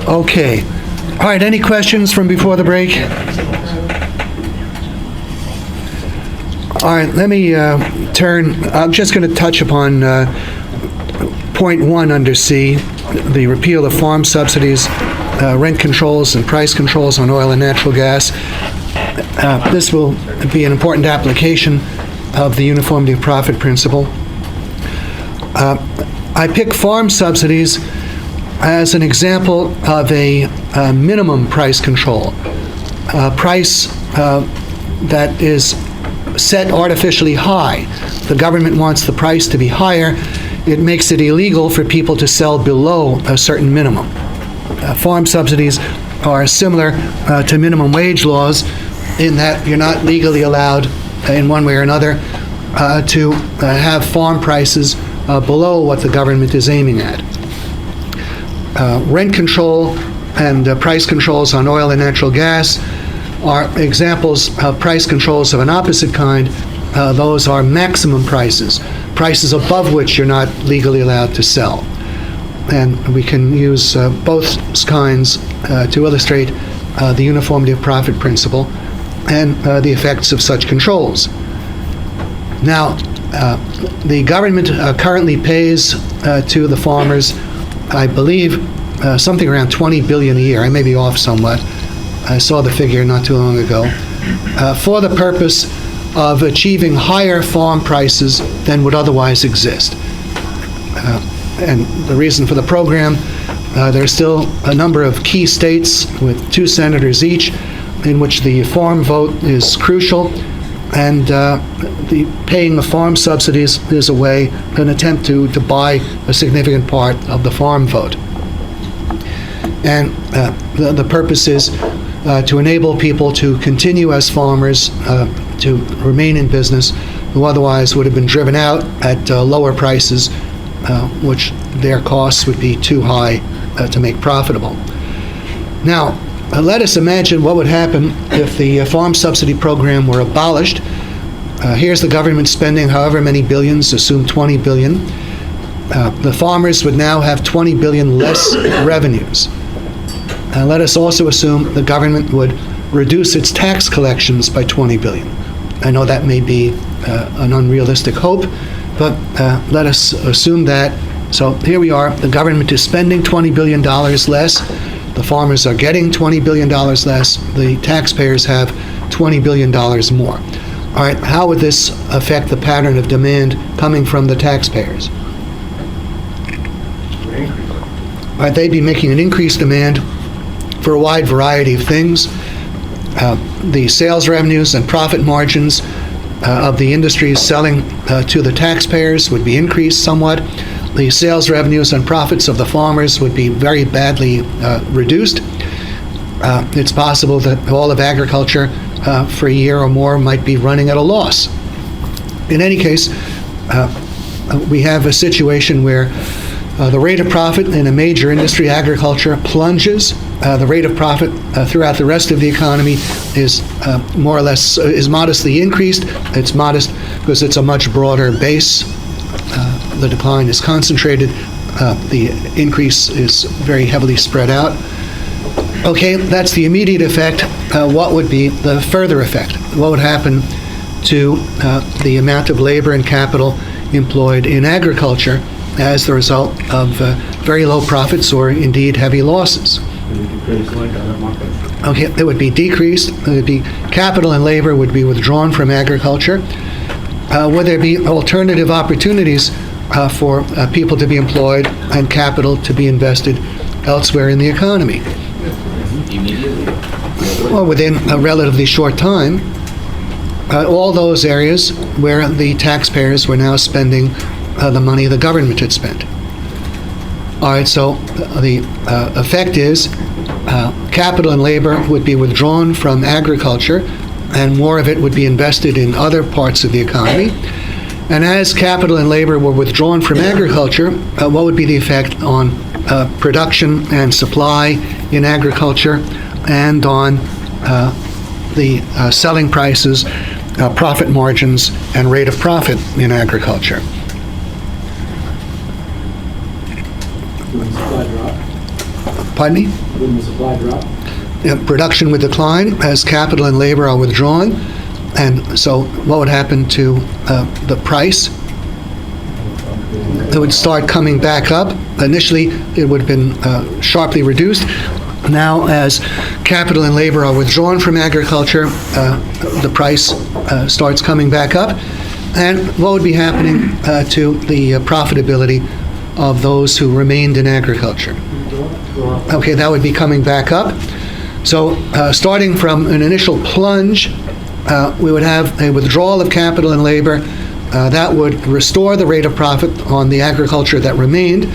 Okay. All right, any questions from before the break? All right, let me I'm just going to touch upon point 1 under C, the repeal of farm subsidies, rent controls and price controls on oil and natural gas. This will be an important application of the uniformity of profit principle. I pick farm subsidies as an example of a minimum price control, a price that is set artificially high. The government wants the price to be higher. It makes it illegal for people to sell below a certain minimum. Farm subsidies are similar to minimum wage laws in that you're not legally allowed, in one way or another, to have farm prices below what the government is aiming at. Rent control and price controls on oil and natural gas are examples of price controls of an opposite kind. Those are maximum prices, prices above which you're not legally allowed to sell. And we can use both kinds to illustrate the uniformity of profit principle and the effects of such controls. Now, the government currently pays to the farmers, I believe, something around $20 billion a year. I may be off somewhat. I saw the figure not too long ago, for the purpose of achieving higher farm prices than would otherwise exist. And the reason for the program, there are still a number of key states with 2 senators each in which the farm vote is crucial, and the paying of farm subsidies is a way, an attempt to buy a significant part of the farm vote. And the purpose is to enable people to continue as farmers, to remain in business, who otherwise would have been driven out at lower prices, which their costs would be too high to make profitable. Now, let us imagine what would happen if the farm subsidy program were abolished. Here's the government spending however many billions, assume 20 billion. The farmers would now have 20 billion less revenues. Let us also assume the government would reduce its tax collections by 20 billion. I know that may be an unrealistic hope, but let us assume that. So here we are, the government is spending $20 billion less, the farmers are getting $20 billion less, the taxpayers have $20 billion more. All right, how would this affect the pattern of demand coming from the taxpayers? All right, they'd be making an increased demand for a wide variety of things. The sales revenues and profit margins of the industries selling to the taxpayers would be increased somewhat. The sales revenues and profits of the farmers would be very badly reduced. It's possible that all of agriculture for a year or more might be running at a loss. In any case, we have a situation where the rate of profit in a major industry, agriculture, plunges. The rate of profit throughout the rest of the economy is more or less is modestly increased. It's modest because it's a much broader base. The decline is concentrated. The increase is very heavily spread out. Okay, that's the immediate effect. What would be the further effect? What would happen to the amount of labor and capital employed in agriculture as the result of very low profits or indeed heavy losses? Okay, it would be decreased. It would be capital and labor would be withdrawn from agriculture. Would there be alternative opportunities for people to be employed and capital to be invested elsewhere in the economy? Immediately? Well, within a relatively short time, all those areas where the taxpayers were now spending the money the government had spent. All right, so the effect is capital and labor would be withdrawn from agriculture, and more of it would be invested in other parts of the economy. And as capital and labor were withdrawn from agriculture, what would be the effect on production and supply in agriculture and on the selling prices, profit margins, and rate of profit in agriculture? Pardon me? Wouldn't the supply drop? Production would decline as capital and labor are withdrawn. And so what would happen to the price? It would start coming back up. Initially, it would have been sharply reduced. Now, as capital and labor are withdrawn from agriculture, the price starts coming back up. And what would be happening to the profitability of those who remained in agriculture? Okay, that would be coming back up. So starting from an initial plunge, we would have a withdrawal of capital and labor. That would restore the rate of profit on the agriculture that remained.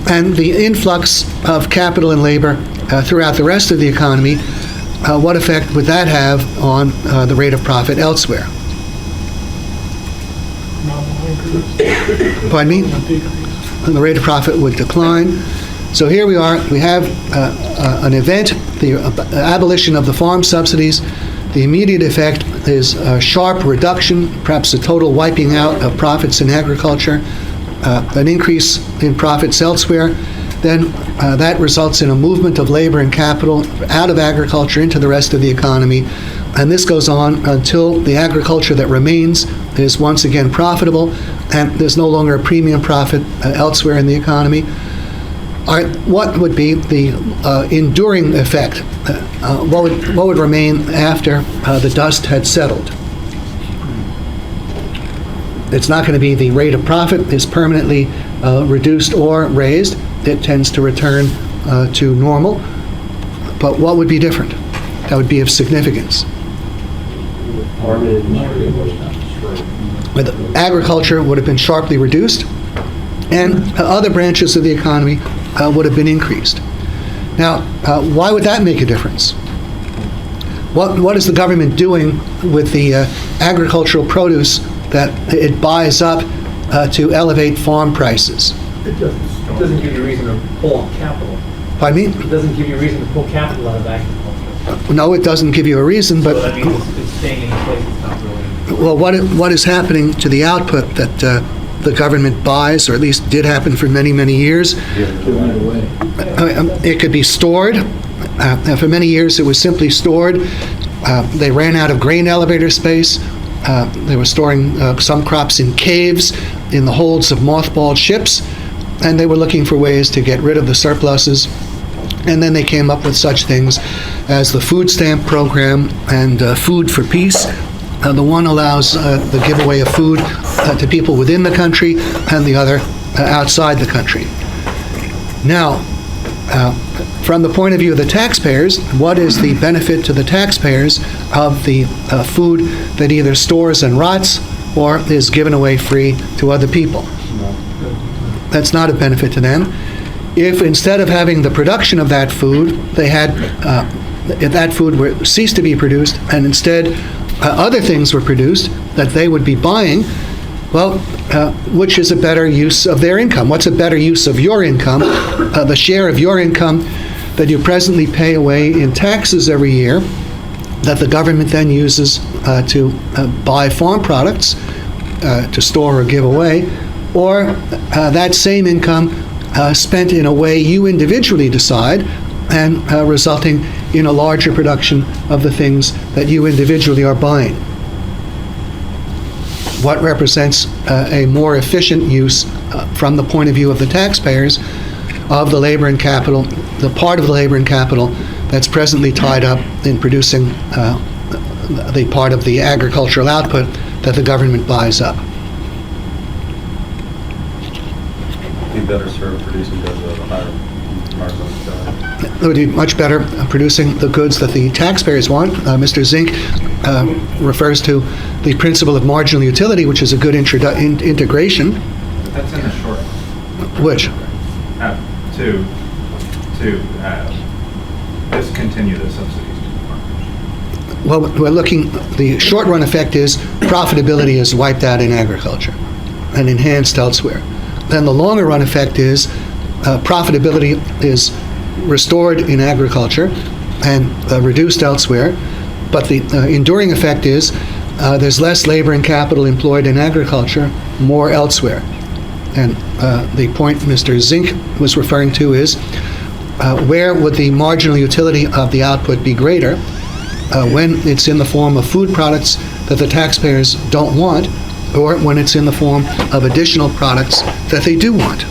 And the influx of capital and labor throughout the rest of the economy, what effect would that have on the rate of profit elsewhere? Pardon me? And the rate of profit would decline. So here we are. We have an event, the abolition of the farm subsidies. The immediate effect is a sharp reduction, perhaps a total wiping out of profits in agriculture, an increase in profits elsewhere. Then that results in a movement of labor and capital out of agriculture into the rest of the economy. And this goes on until the agriculture that remains is once again profitable, and there's no longer a premium profit elsewhere in the economy. All right, what would be the enduring effect? What would remain after the dust had settled? It's not going to be the rate of profit is permanently reduced or raised. It tends to return to normal. But what would be different? That would be of significance. Agriculture would have been sharply reduced, and other branches of the economy would have been increased. Now, why would that make a difference? What is the government doing with the agricultural produce that it buys up to elevate farm prices? It doesn't give you a reason to pull capital. Pardon me? It doesn't give you a reason to pull capital out of agriculture. No, it doesn't give you a reason, but... So that means it's staying in place, it's not really... Well, what is happening to the output that the government buys, or at least did happen for many, many years? Giving it away. It could be stored. For many years, it was simply stored. They ran out of grain elevator space. They were storing some crops in caves, in the holds of mothballed ships, and they were looking for ways to get rid of the surpluses. And then they came up with such things as the food stamp program and Food for Peace. The one allows the giveaway of food to people within the country, and the other outside the country. Now, from the point of view of the taxpayers, what is the benefit to the taxpayers of the food that either stores and rots or is given away free to other people? That's not a benefit to them. If instead of having the production of that food, they had if that food ceased to be produced, and instead other things were produced that they would be buying, well, which is a better use of their income? What's a better use of your income, the share of your income that you presently pay away in taxes every year, that the government then uses to buy farm products, to store or give away, or that same income spent in a way you individually decide, and resulting in a larger production of the things that you individually are buying? What represents a more efficient use from the point of view of the taxpayers of the labor and capital, the part of the labor and capital that's presently tied up in producing the part of the agricultural output that the government buys up? Be better served producing goods at a higher margin. It would be much better producing the goods that the taxpayers want. Mr. Zink refers to the principle of marginal utility, which is a good integration. That's in the short. Which? To discontinue the subsidies to the farmers. Well, we're looking, the short-run effect is profitability is wiped out in agriculture and enhanced elsewhere. Then the longer-run effect is profitability is restored in agriculture and reduced elsewhere. But the enduring effect is there's less labor and capital employed in agriculture, more elsewhere. And the point Mr. Zink was referring to is where would the marginal utility of the output be greater when it's in the form of food products that the taxpayers don't want, or when it's in the form of additional products that they do want?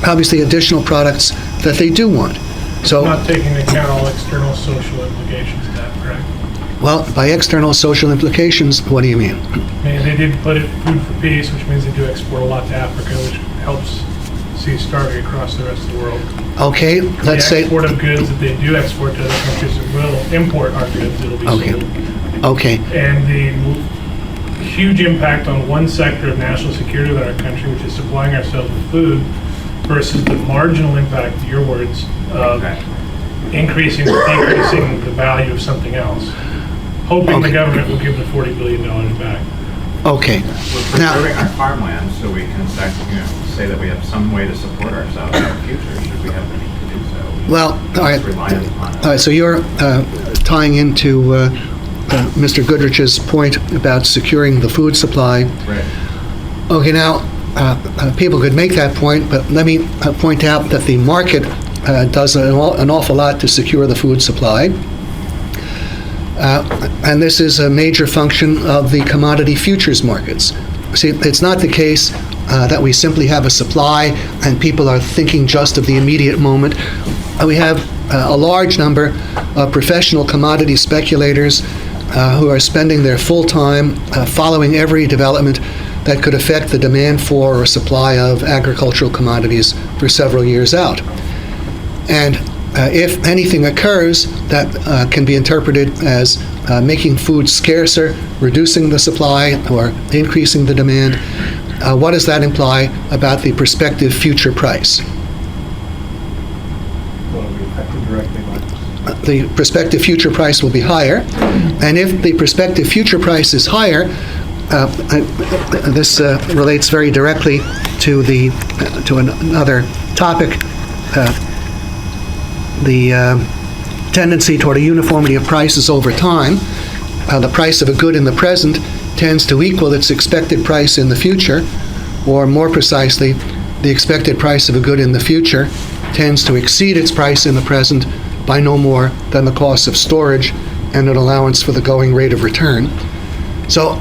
Obviously, additional products that they do want. So, Not taking into account all external social implications of that, correct? well, by external social implications, what do you mean? I mean, they did put it food for peace, which means they do export a lot to Africa, which helps cease starving across the rest of the world. Okay, let's The say, export of goods that they do export to other countries that will import our goods, it'll be Okay. sold. okay, And the huge impact on one sector of national security of our country, which is supplying ourselves with food, versus the marginal impact, your words, of increasing or decreasing the value of something else. Hoping the Okay. government will give the $40 billion back. okay. We're Now, preserving our farmland so we can say that we have some way to support ourselves in the future, should we have the need to do so. well, all right. It's reliant upon it. All right, so you're tying into Mr. Goodrich's point about securing the food supply. Right. Okay, now, people could make that point, but let me point out that the market does an awful lot to secure the food supply. And this is a major function of the commodity futures markets. See, it's not the case that we simply have a supply and people are thinking just of the immediate moment. We have a large number of professional commodity speculators who are spending their full time following every development that could affect the demand for or supply of agricultural commodities for several years out. And if anything occurs that can be interpreted as making food scarcer, reducing the supply, or increasing the demand, what does that imply about the prospective future price? The prospective future price will be higher, and if the prospective future price is higher, this relates very directly to another topic, the tendency toward a uniformity of prices over time. The price of a good in the present tends to equal its expected price in the future, or more precisely, the expected price of a good in the future tends to exceed its price in the present by no more than the cost of storage and an allowance for the going rate of return. So,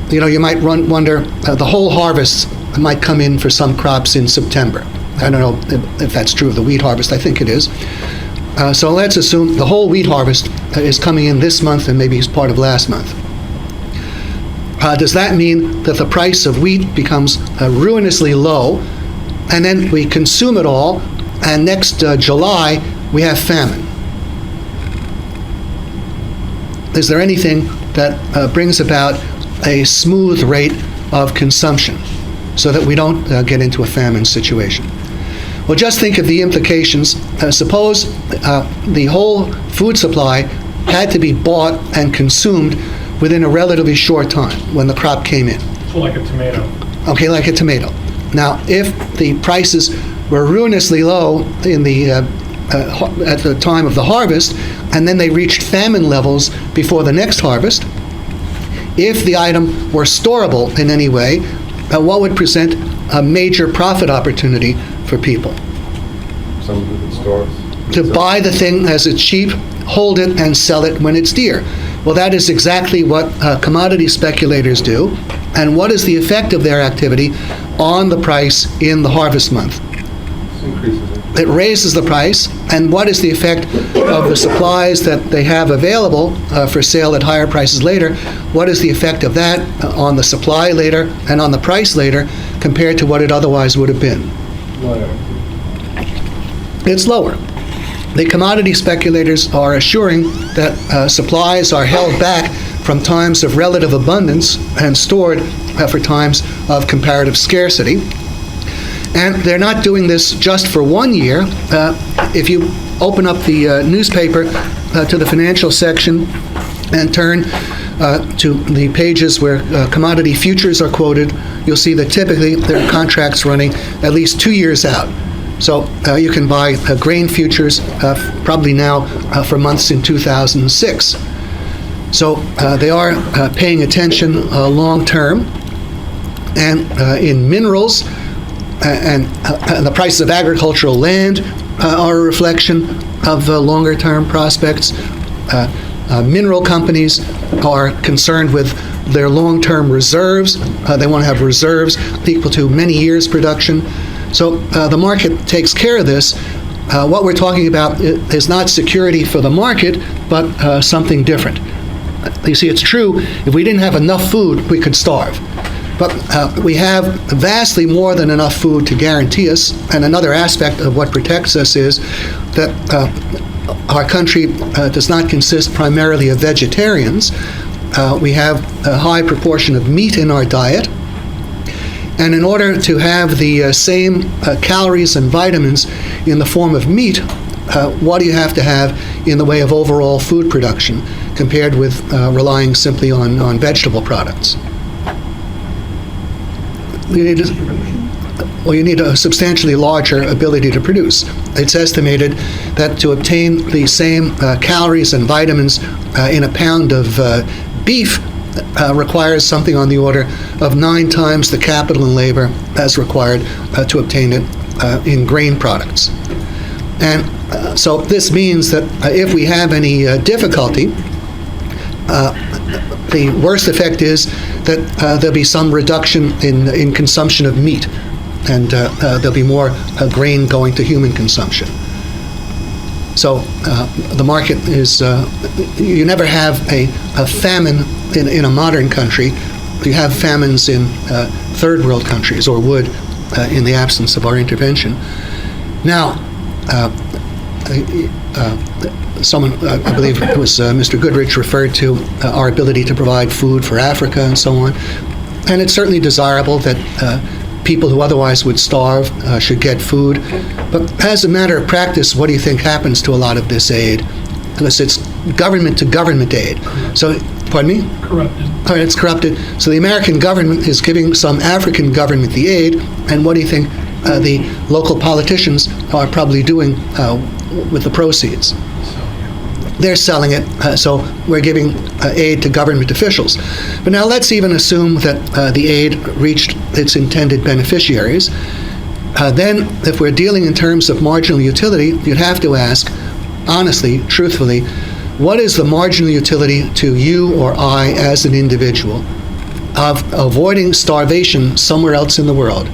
you might wonder, the whole harvest might come in for some crops in September. I don't know if that's true of the wheat harvest. I think it is. So let's assume the whole wheat harvest is coming in this month and maybe as part of last month. Does that mean that the price of wheat becomes ruinously low, and then we consume it all, and next July we have famine? Is there anything that brings about a smooth rate of consumption so that we don't get into a famine situation? Well, just think of the implications. Suppose the whole food supply had to be bought and consumed within a relatively short time when the crop came in. So like a tomato. Okay, like a tomato. Now, if the prices were ruinously low in at the time of the harvest, and then they reached famine levels before the next harvest, if the item were storable in any way, what would present a major profit opportunity for people? Some of the stores. To buy the thing as it's cheap, hold it, and sell it when it's dear. Well, that is exactly what commodity speculators do. And what is the effect of their activity on the price in the harvest month? This increases it. It raises the price. And what is the effect of the supplies that they have available for sale at higher prices later? What is the effect of that on the supply later and on the price later compared to what it otherwise would have been? Lower. It's lower. The commodity speculators are assuring that supplies are held back from times of relative abundance and stored for times of comparative scarcity. And they're not doing this just for 1 year. If you open up the newspaper to the financial section and turn to the pages where commodity futures are quoted, you'll see that typically there are contracts running at least 2 years out. So you can buy grain futures probably now for months in 2006. So they are paying attention long term. And in minerals, and the prices of agricultural land are a reflection of longer-term prospects. Mineral companies are concerned with their long-term reserves. They want to have reserves equal to many years' production. So the market takes care of this. What we're talking about is not security for the market, but something different. You see, it's true, if we didn't have enough food, we could starve. But we have vastly more than enough food to guarantee us. And another aspect of what protects us is that our country does not consist primarily of vegetarians. We have a high proportion of meat in our diet. And in order to have the same calories and vitamins in the form of meat, what do you have to have in the way of overall food production compared with relying simply on vegetable products? You need a substantially larger ability to produce. It's estimated that to obtain the same calories and vitamins in a pound of beef requires something on the order of 9 times the capital and labor as required to obtain it in grain products. And so this means that if we have any difficulty, the worst effect is that there'll be some reduction in consumption of meat, and there'll be more grain going to human consumption. So the market is, you never have a famine in a modern country. You have famines in third world countries, or would in the absence of our intervention. Now, someone, I believe it was Mr. Goodrich, referred to our ability to provide food for Africa and so on. And it's certainly desirable that people who otherwise would starve should get food. But as a matter of practice, what do you think happens to a lot of this aid? Because it's government-to-government aid. So, pardon me? Corrupted. All right, it's corrupted. So the American government is giving some African government the aid, and what do you think the local politicians are probably doing with the proceeds? They're selling it, so we're giving aid to government officials. But now let's even assume that the aid reached its intended beneficiaries. Then, if we're dealing in terms of marginal utility, you'd have to ask, honestly, truthfully, what is the marginal utility to you or I as an individual of avoiding starvation somewhere else in the world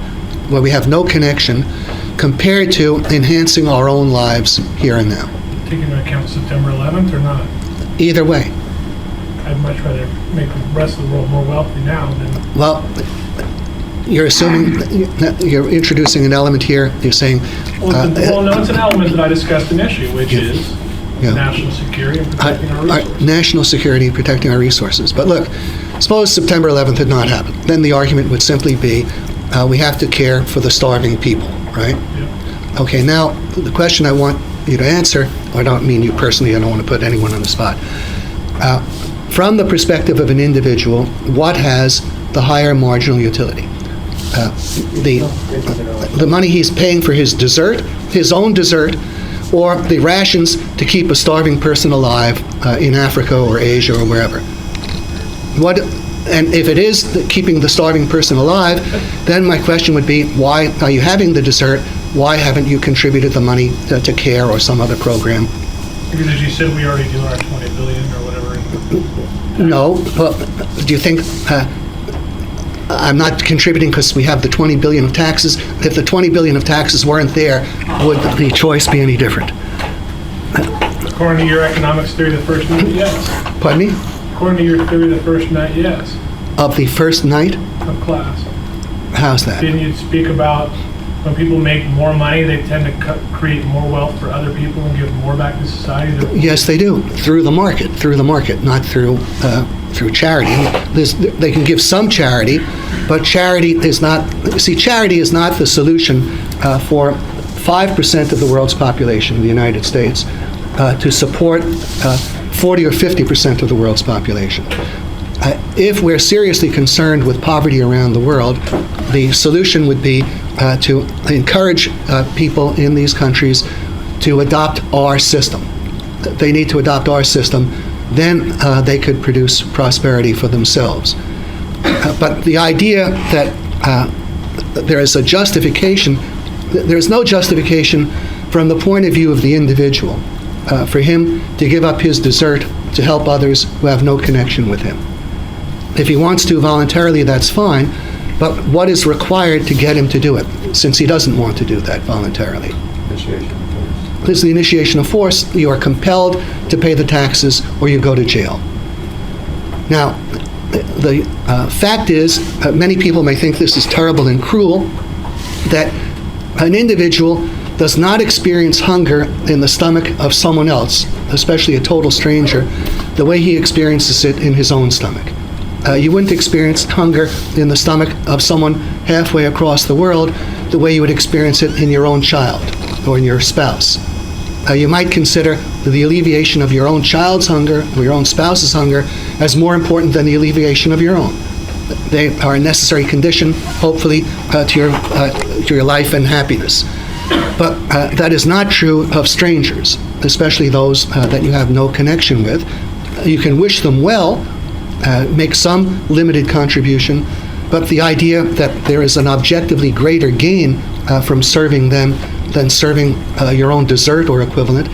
where we have no connection compared to enhancing our own lives here and now? Taking into account September 11th or not? Either way. I'd much rather make the rest of the world more wealthy now than... Well, you're assuming, you're introducing an element here, you're saying... Well, no, it's an element that I discussed an issue, which is national security and protecting our resources. National security and protecting our resources. But look, suppose September 11th had not happened. Then the argument would simply be, we have to care for the starving people, right? Yep. Okay, now, the question I want you to answer, I don't mean you personally, I don't want to put anyone on the spot. From the perspective of an individual, what has the higher marginal utility? The money he's paying for his dessert, his own dessert, or the rations to keep a starving person alive in Africa or Asia or wherever. And if it is keeping the starving person alive, then my question would be, why are you having the dessert? Why haven't you contributed the money to CARE or some other program? Because as you said, we already do our $20 billion or whatever. No, but do you think I'm not contributing because we have the $20 billion of taxes? If the $20 billion of taxes weren't there, would the choice be any different? According to your economics theory, the first night, yes. Pardon me? According to your theory, the first night, yes. Of the first night? Of class. How's that? Didn't you speak about when people make more money, they tend to create more wealth for other people and give more back to society? Yes, they do, through the market, not through charity. They can give some charity, but charity is not the solution for 5% of the world's population in the United States to support 40 or 50% of the world's population. If we're seriously concerned with poverty around the world, the solution would be to encourage people in these countries to adopt our system. They need to adopt our system, then they could produce prosperity for themselves. But the idea that there is a justification. There's no justification from the point of view of the individual for him to give up his dessert to help others who have no connection with him. If he wants to voluntarily, that's fine, but what is required to get him to do it, since he doesn't want to do that voluntarily? Initiation of force. This is the initiation of force. You are compelled to pay the taxes or you go to jail. Now, the fact is, many people may think this is terrible and cruel, that an individual does not experience hunger in the stomach of someone else, especially a total stranger, the way he experiences it in his own stomach. You wouldn't experience hunger in the stomach of someone halfway across the world the way you would experience it in your own child or in your spouse. You might consider the alleviation of your own child's hunger or your own spouse's hunger as more important than the alleviation of your own. They are a necessary condition, hopefully, to your life and happiness. But that is not true of strangers, especially those that you have no connection with. You can wish them well, make some limited contribution, but the idea that there is an objectively greater gain from serving them than serving your own dessert or equivalent,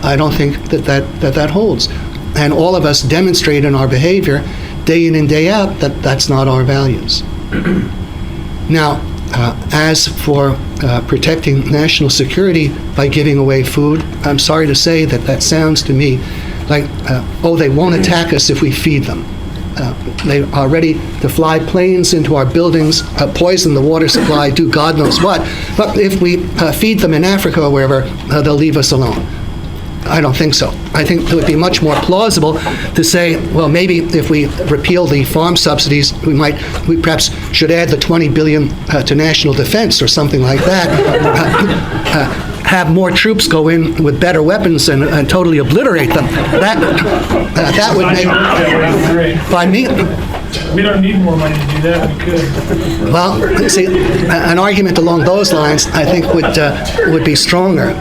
I don't think that holds. And all of us demonstrate in our behavior, day in and day out, that that's not our values. Now, as for protecting national security by giving away food, I'm sorry to say that sounds to me like, they won't attack us if we feed them. They are ready to fly planes into our buildings, poison the water supply, do God knows what. But if we feed them in Africa or wherever, they'll leave us alone. I don't think so. I think it would be much more plausible to say, well, maybe if we repeal the farm subsidies, we perhaps should add the $20 billion to national defense or something like that. Have more troops go in with better weapons and totally obliterate them. That would make. By me. We don't need more money to do that, we could. Well, see, an argument along those lines, I think, would be stronger.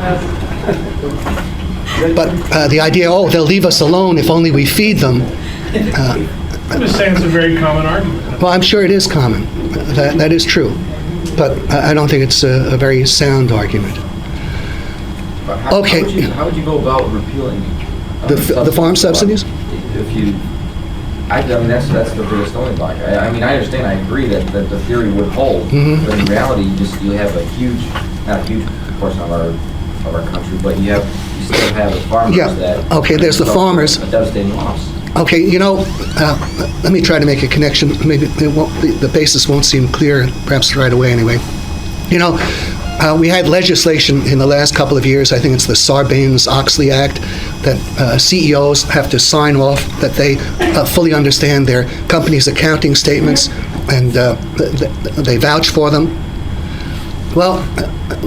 But the idea, they'll leave us alone if only we feed them. I'm just saying it's a very common argument. Well, I'm sure it is common. That is true. But I don't think it's a very sound argument. Okay. How would you go about repealing the farm subsidies? If you, I mean, that's the biggest stumbling block. I mean, I understand, I agree that the theory would hold, but in reality, you have a huge, not a huge portion of our country, but you still have the farmers that. Okay, there's the farmers. A devastating loss. Okay, let me try to make a connection. Maybe the basis won't seem clear, perhaps right away anyway. We had legislation in the last couple of years, I think it's the Sarbanes-Oxley Act, that CEOs have to sign off that they fully understand their company's accounting statements and they vouch for them. Well,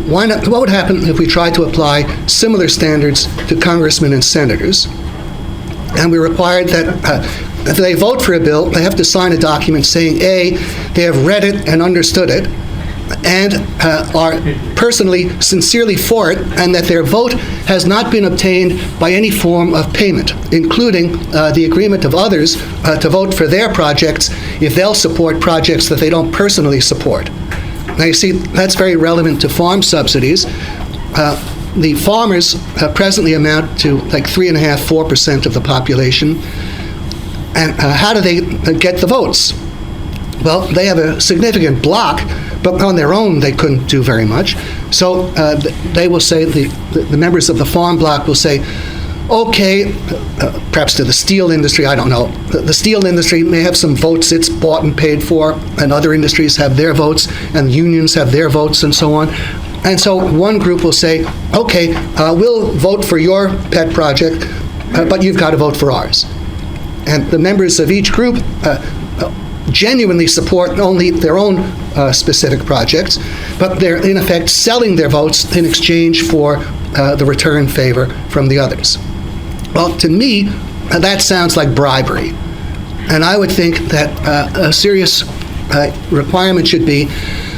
why not? What would happen if we tried to apply similar standards to congressmen and senators, and we required that if they vote for a bill, they have to sign a document saying, A, they have read it and understood it, and are personally, sincerely for it, and that their vote has not been obtained by any form of payment, including the agreement of others to vote for their projects if they'll support projects that they don't personally support. Now, you see, that's very relevant to farm subsidies. The farmers presently amount to like 3.5–4% of the population. And how do they get the votes? Well, they have a significant block, but on their own they couldn't do very much. So they will say, the members of the farm bloc will say, okay, perhaps to the steel industry, I don't know. The steel industry may have some votes it's bought and paid for, and other industries have their votes, and unions have their votes, and so on. And so one group will say, okay, we'll vote for your pet project, but you've got to vote for ours. And the members of each group genuinely support only their own specific projects, but they're in effect selling their votes in exchange for the return favor from the others. Well, to me, that sounds like bribery. And I would think that a serious requirement should be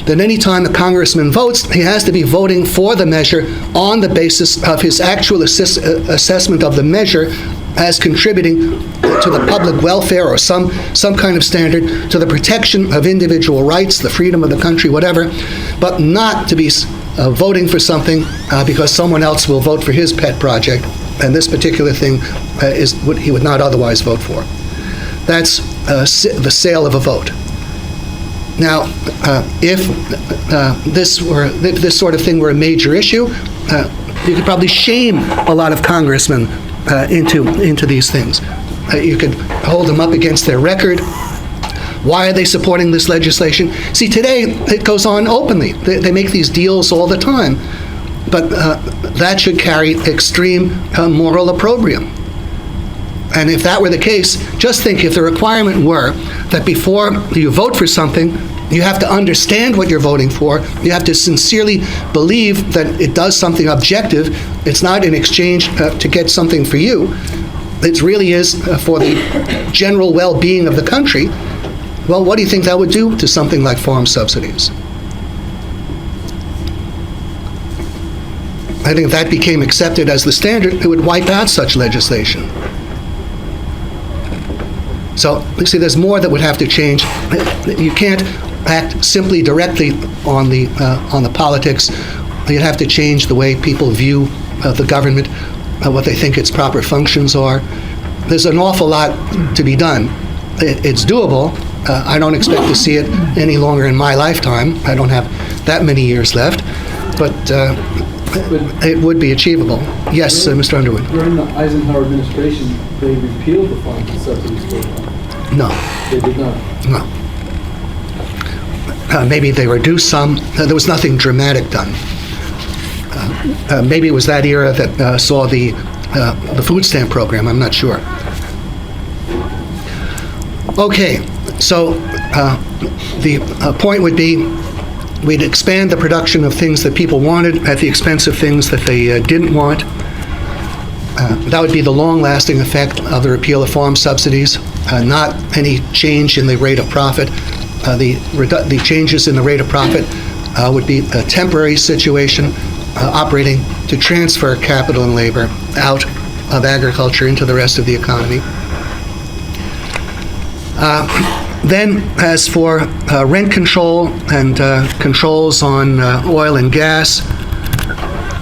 that any time a congressman votes, he has to be voting for the measure on the basis of his actual assessment of the measure as contributing to the public welfare or some kind of standard, to the protection of individual rights, the freedom of the country, whatever, but not to be voting for something because someone else will vote for his pet project, and this particular thing is what he would not otherwise vote for. That's the sale of a vote. Now, if this sort of thing were a major issue, you could probably shame a lot of congressmen into these things. You could hold them up against their record. Why are they supporting this legislation? See, today it goes on openly. They make these deals all the time, but that should carry extreme moral opprobrium. And if that were the case, just think if the requirement were that before you vote for something, you have to understand what you're voting for. You have to sincerely believe that it does something objective. It's not in exchange to get something for you. It really is for the general well-being of the country. Well, what do you think that would do to something like farm subsidies? I think if that became accepted as the standard, it would wipe out such legislation. So, you see, there's more that would have to change. You can't act simply directly on the politics. You'd have to change the way people view the government, what they think its proper functions are. There's an awful lot to be done. It's doable. I don't expect to see it any longer in my lifetime. I don't have that many years left, but it would be achievable. Yes, Mr. Underwood. During the Eisenhower administration, they repealed the farm subsidies program. No. They did not. No. Maybe they reduced some. There was nothing dramatic done. Maybe it was that era that saw the food stamp program. I'm not sure. Okay, so the point would be we'd expand the production of things that people wanted at the expense of things that they didn't want. That would be the long-lasting effect of the repeal of farm subsidies, not any change in the rate of profit. The changes in the rate of profit would be a temporary situation operating to transfer capital and labor out of agriculture into the rest of the economy. Then, as for rent control and controls on oil and gas,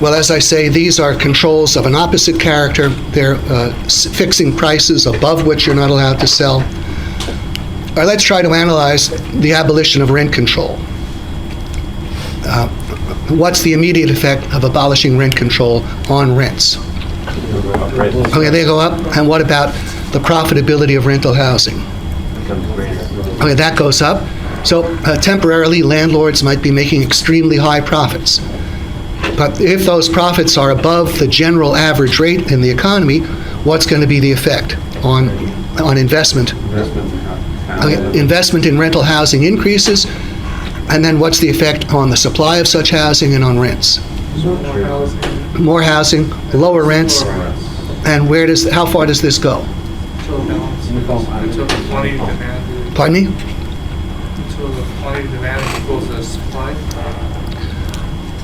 well, as I say, these are controls of an opposite character. They're fixing prices above which you're not allowed to sell. Let's try to analyze the abolition of rent control. What's the immediate effect of abolishing rent control on rents? Okay, they go up. And what about the profitability of rental housing? Okay, that goes up. So temporarily, landlords might be making extremely high profits. But if those profits are above the general average rate in the economy, what's going to be the effect on investment? Investment in rental housing increases, and then what's the effect on the supply of such housing and on rents? More housing, lower rents, and how far does this go? Until the quantity demand. Pardon me? Until the quantity demand equals the supply.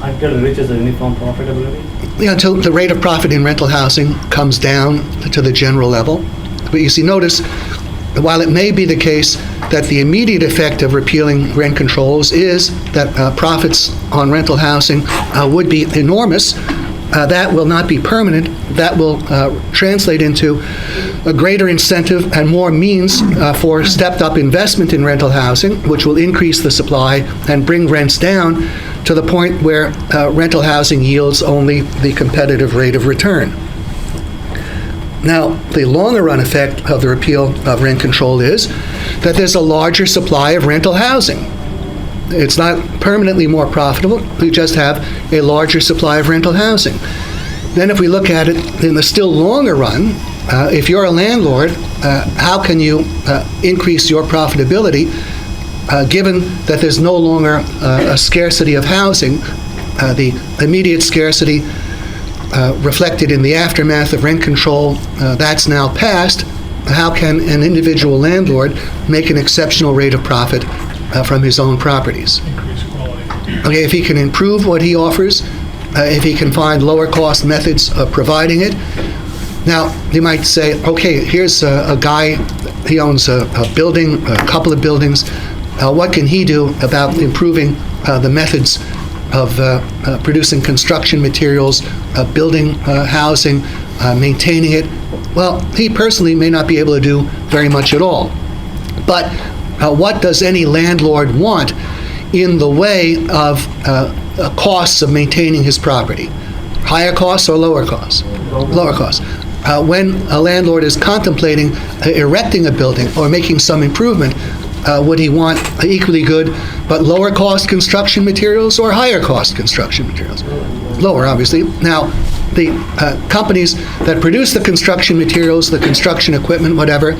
Until it reaches a uniform profitability? Yeah, until the rate of profit in rental housing comes down to the general level. But you see, notice, while it may be the case that the immediate effect of repealing rent controls is that profits on rental housing would be enormous, that will not be permanent. That will translate into a greater incentive and more means for stepped-up investment in rental housing, which will increase the supply and bring rents down to the point where rental housing yields only the competitive rate of return. Now, the longer-run effect of the repeal of rent control is that there's a larger supply of rental housing. It's not permanently more profitable. We just have a larger supply of rental housing. Then if we look at it in the still longer run, if you're a landlord, how can you increase your profitability given that there's no longer a scarcity of housing? The immediate scarcity reflected in the aftermath of rent control, that's now passed. How can an individual landlord make an exceptional rate of profit from his own properties? Increase quality. Okay, if he can improve what he offers, if he can find lower cost methods of providing it, Now, you might say, okay, here's a guy, he owns a building, a couple of buildings. What can he do about improving the methods of producing construction materials, building housing, maintaining it? Well, he personally may not be able to do very much at all. But what does any landlord want in the way of costs of maintaining his property? Higher costs or lower costs? Lower costs. When a landlord is contemplating erecting a building or making some improvement, would he want equally good but lower cost construction materials or higher cost construction materials? Lower, obviously. Now, the companies that produce the construction materials, the construction equipment, whatever,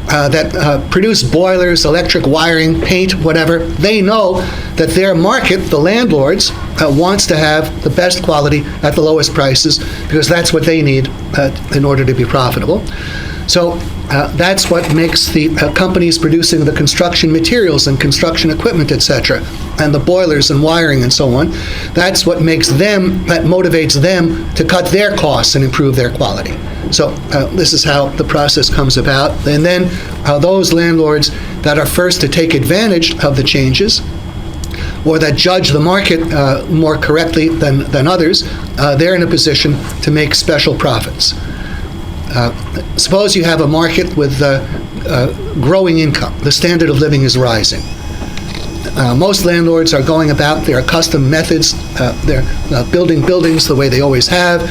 that produce boilers, electric wiring, paint, whatever, they know that their market, the landlords, wants to have the best quality at the lowest prices because that's what they need in order to be profitable. So that's what makes the companies producing the construction materials and construction equipment, etc., and the boilers and wiring and so on, that's what makes them, that motivates them to cut their costs and improve their quality. So this is how the process comes about. And then those landlords that are first to take advantage of the changes or that judge the market more correctly than others, they're in a position to make special profits. Suppose you have a market with growing income. The standard of living is rising. Most landlords are going about their accustomed methods. They're building buildings the way they always have,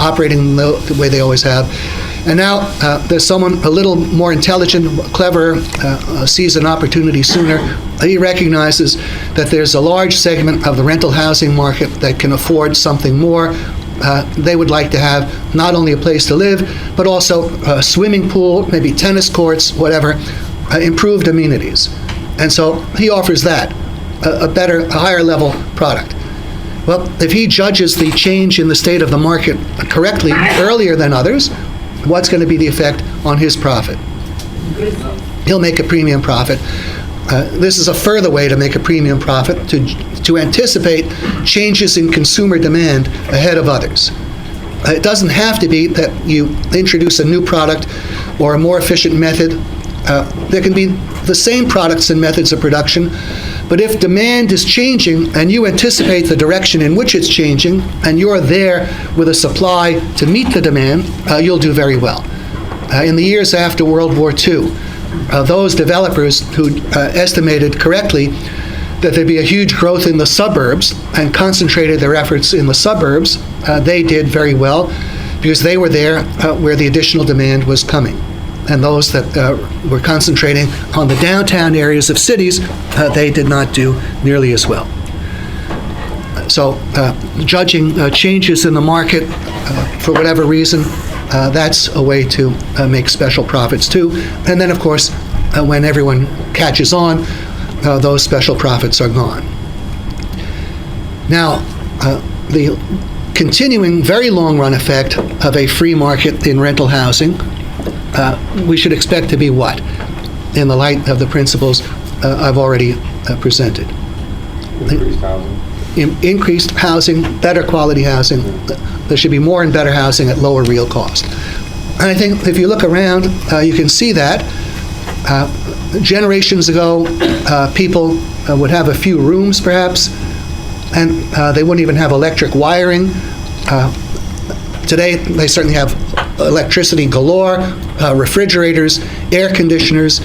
operating the way they always have. And now there's someone a little more intelligent, clever, sees an opportunity sooner. He recognizes that there's a large segment of the rental housing market that can afford something more. They would like to have not only a place to live, but also a swimming pool, maybe tennis courts, whatever, improved amenities. And so he offers that, a higher level product. Well, if he judges the change in the state of the market correctly earlier than others, what's going to be the effect on his profit? He'll make a premium profit. This is a further way to make a premium profit, to anticipate changes in consumer demand ahead of others. It doesn't have to be that you introduce a new product or a more efficient method. There can be the same products and methods of production, but if demand is changing and you anticipate the direction in which it's changing and you're there with a supply to meet the demand, you'll do very well. In the years after World War II, those developers who estimated correctly that there'd be a huge growth in the suburbs and concentrated their efforts in the suburbs, they did very well because they were there where the additional demand was coming. And those that were concentrating on the downtown areas of cities, they did not do nearly as well. So judging changes in the market for whatever reason, that's a way to make special profits too. And then, of course, when everyone catches on, those special profits are gone. Now, the continuing very long-run effect of a free market in rental housing, we should expect to be what? In the light of the principles I've already presented. Increased housing. Increased housing, better quality housing. There should be more and better housing at lower real cost. And I think if you look around, you can see that. Generations ago, people would have a few rooms, perhaps, and they wouldn't even have electric wiring. Today, they certainly have electricity galore, refrigerators, air conditioners,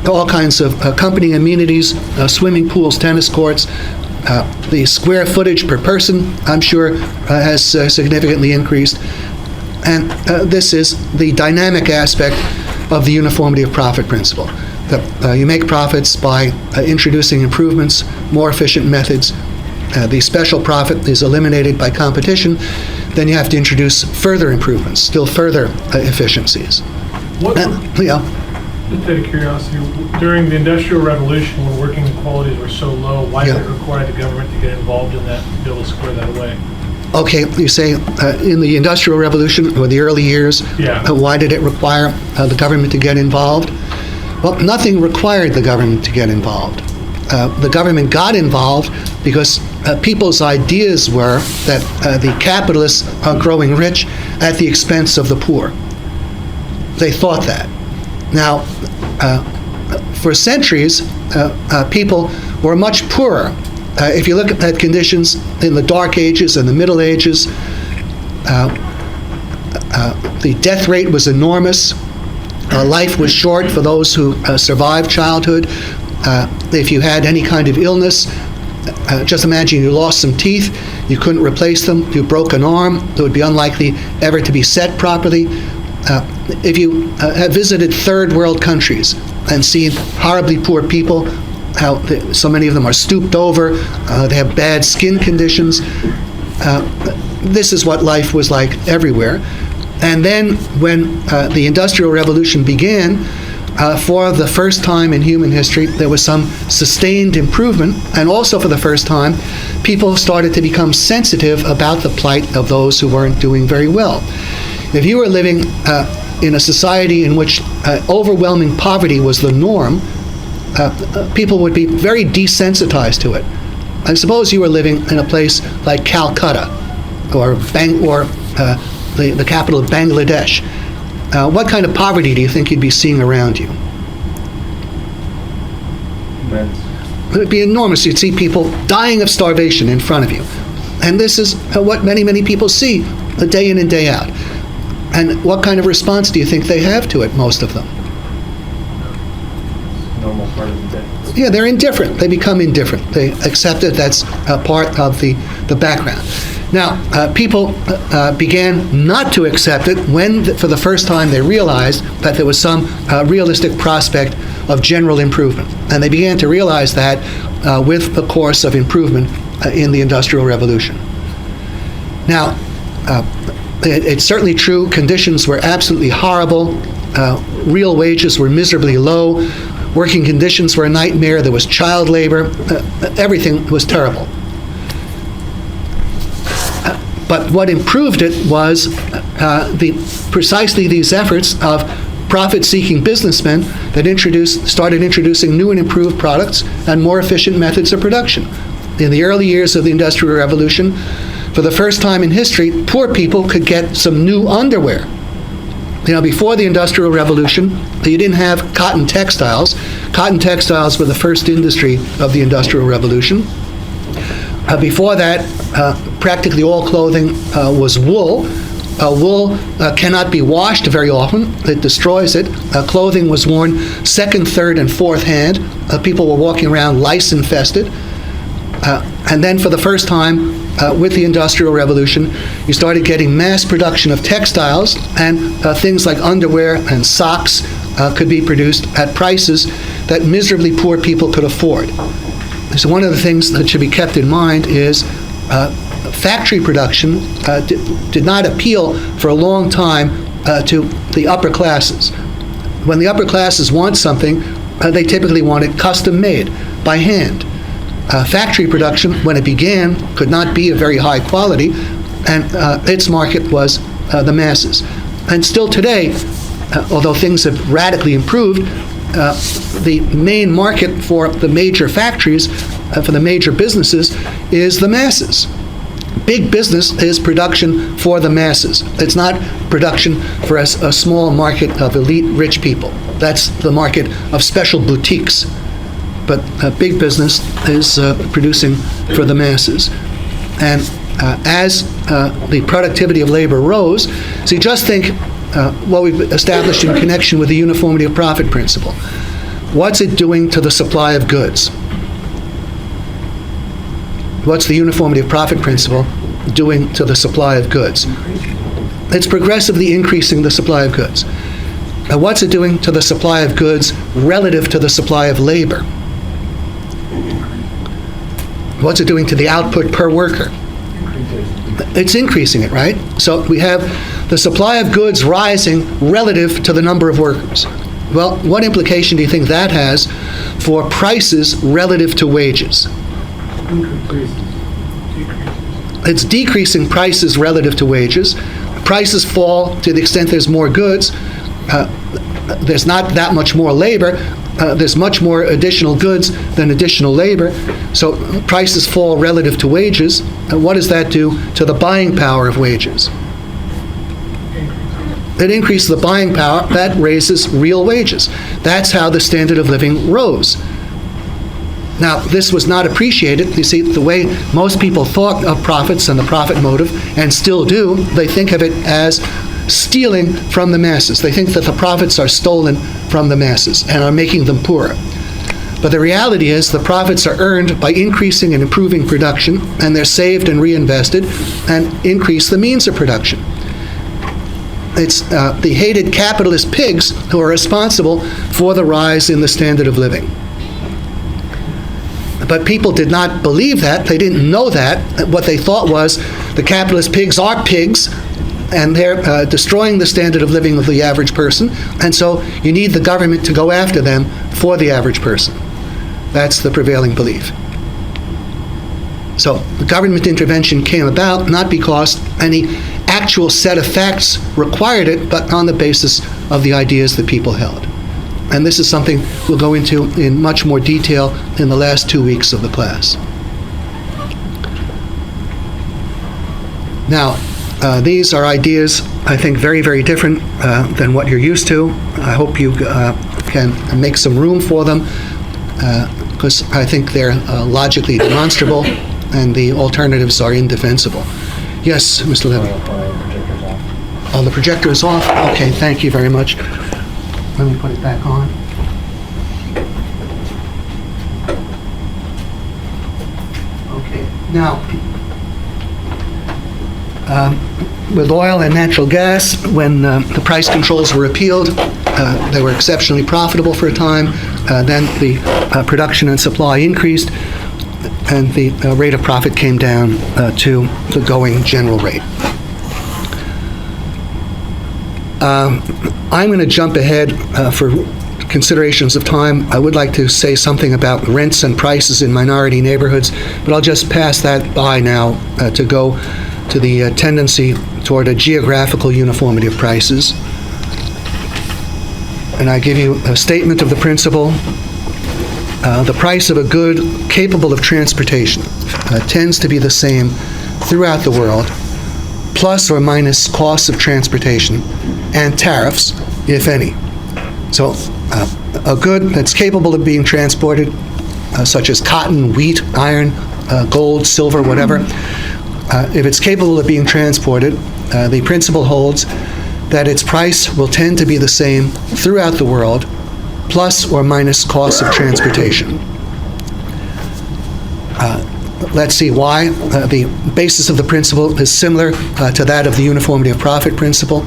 all kinds of accompanying amenities, swimming pools, tennis courts. The square footage per person, I'm sure, has significantly increased. And this is the dynamic aspect of the uniformity of profit principle. That you make profits by introducing improvements, more efficient methods. The special profit is eliminated by competition. Then you have to introduce further improvements, still further efficiencies. Just out of curiosity, during the Industrial Revolution, when working qualities were so low, why did it require the government to get involved in that and be able to square that away? Okay, you say in the Industrial Revolution, or the early years, why did it require the government to get involved? Well, nothing required the government to get involved. the government got involved because people's ideas were that the capitalists are growing rich at the expense of the poor. They thought that. Now, for centuries, people were much poorer. If you look at conditions in the Dark Ages and the Middle Ages, the death rate was enormous. Life was short for those who survived childhood. If you had any kind of illness, just imagine you lost some teeth, you couldn't replace them, you broke an arm, it would be unlikely ever to be set properly. If you have visited third world countries and seen horribly poor people, how so many of them are stooped over, they have bad skin conditions, this is what life was like everywhere. And then when the Industrial Revolution began, for the first time in human history, there was some sustained improvement, and also for the first time, people started to become sensitive about the plight of those who weren't doing very well. If you were living in a society in which overwhelming poverty was the norm, people would be very desensitized to it. I suppose you were living in a place like Calcutta or the capital of Bangladesh. What kind of poverty do you think you'd be seeing around you? It would be enormous. You'd see people dying of starvation in front of you. And this is what many, many people see day in and day out. And what kind of response do you think they have to it, most of them? Normal part of the day. Yeah, they're indifferent. They become indifferent. They accept that that's a part of the background. Now, people began not to accept it when, for the first time, they realized that there was some realistic prospect of general improvement. And they began to realize that with the course of improvement in the Industrial Revolution. Now, it's certainly true, conditions were absolutely horrible. Real wages were miserably low. Working conditions were a nightmare. There was child labor. Everything was terrible. But what improved it was precisely these efforts of profit-seeking businessmen that started introducing new and improved products and more efficient methods of production. In the early years of the Industrial Revolution, for the first time in history, poor people could get some new underwear. You know, before the Industrial Revolution, you didn't have cotton textiles. Cotton textiles were the first industry of the Industrial Revolution. Before that, practically all clothing was wool. Wool cannot be washed very often. It destroys it. Clothing was worn second, third, and fourth hand. People were walking around lice-infested. And then for the first time, with the Industrial Revolution, you started getting mass production of textiles, and things like underwear and socks could be produced at prices that miserably poor people could afford. So one of the things that should be kept in mind is factory production did not appeal for a long time to the upper classes. When the upper classes want something, they typically want it custom made by hand. Factory production, when it began, could not be of very high quality, and its market was the masses. And still today, although things have radically improved, the main market for the major factories, for the major businesses, is the masses. Big business is production for the masses. It's not production for a small market of elite rich people. That's the market of special boutiques. But big business is producing for the masses. And as the productivity of labor rose, see, just think what we've established in connection with the uniformity of profit principle. What's it doing to the supply of goods? What's the uniformity of profit principle doing to the supply of goods? It's progressively increasing the supply of goods. Now, what's it doing to the supply of goods relative to the supply of labor? What's it doing to the output per worker? It's increasing it, right? So we have the supply of goods rising relative to the number of workers. Well, what implication do you think that has for prices relative to wages? It's decreasing prices relative to wages. Prices fall to the extent there's more goods. There's not that much more labor. there's much more additional goods than additional labor, so prices fall relative to wages. And what does that do to the buying power of wages? It increases the buying power. That raises real wages. That's how the standard of living rose. Now, this was not appreciated. You see, the way most people thought of profits and the profit motive, and still do, they think of it as stealing from the masses. They think that the profits are stolen from the masses and are making them poorer. But the reality is the profits are earned by increasing and improving production, and they're saved and reinvested and increase the means of production. It's the hated capitalist pigs who are responsible for the rise in the standard of living. But people did not believe that. They didn't know that. What they thought was the capitalist pigs are pigs, and they're destroying the standard of living of the average person, and so you need the government to go after them for the average person. That's the prevailing belief. So the government intervention came about not because any actual set of facts required it, but on the basis of the ideas that people held. And this is something we'll go into in much more detail in the last 2 weeks of the class. Now, these are ideas, I think, very, very different than what you're used to. I hope you can make some room for them, because I think they're logically demonstrable, and the alternatives are indefensible. Yes, Mr. Levy? Oh, the projector is off? Okay, thank you very much. Let me put it back on. Okay, now, with oil and natural gas, when the price controls were repealed, they were exceptionally profitable for a time. Then the production and supply increased, and the rate of profit came down to the going general rate. I'm going to jump ahead for considerations of time. I would like to say something about rents and prices in minority neighborhoods, but I'll just pass that by now to go to the tendency toward a geographical uniformity of prices. And I give you a statement of the principle. The price of a good capable of transportation tends to be the same throughout the world, plus or minus costs of transportation and tariffs, if any. So a good that's capable of being transported, such as cotton, wheat, iron, gold, silver, whatever, if it's capable of being transported, the principle holds that its price will tend to be the same throughout the world, plus or minus costs of transportation. Let's see why. The basis of the principle is similar to that of the uniformity of profit principle.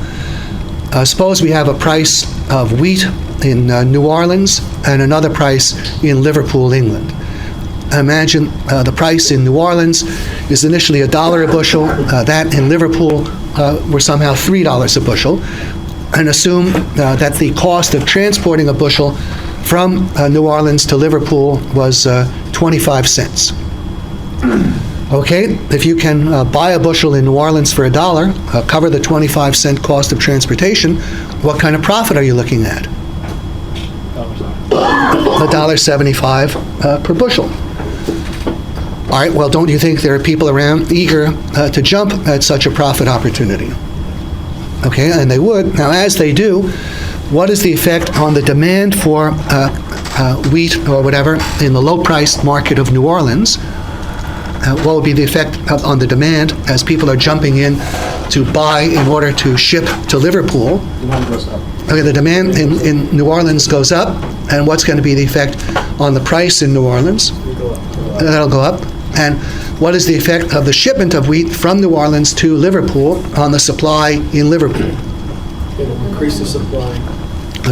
Suppose we have a price of wheat in New Orleans and another price in Liverpool, England. Imagine the price in New Orleans is initially $1 a bushel, that in Liverpool were somehow $3 a bushel, and assume that the cost of transporting a bushel from New Orleans to Liverpool was 25 cents. Okay, if you can buy a bushel in New Orleans for $1, cover the 25-cent cost of transportation, what kind of profit are you looking at? $1.75 per bushel. All right, well, don't you think there are people around eager to jump at such a profit opportunity? Okay, and they would. Now, as they do, what is the effect on the demand for wheat or whatever in the low-priced market of New Orleans? What would be the effect on the demand as people are jumping in to buy in order to ship to Liverpool? Demand goes up. Okay, the demand in New Orleans goes up, and what's going to be the effect on the price in New Orleans? That'll go up. And what is the effect of the shipment of wheat from New Orleans to Liverpool on the supply in Liverpool? It'll increase the supply.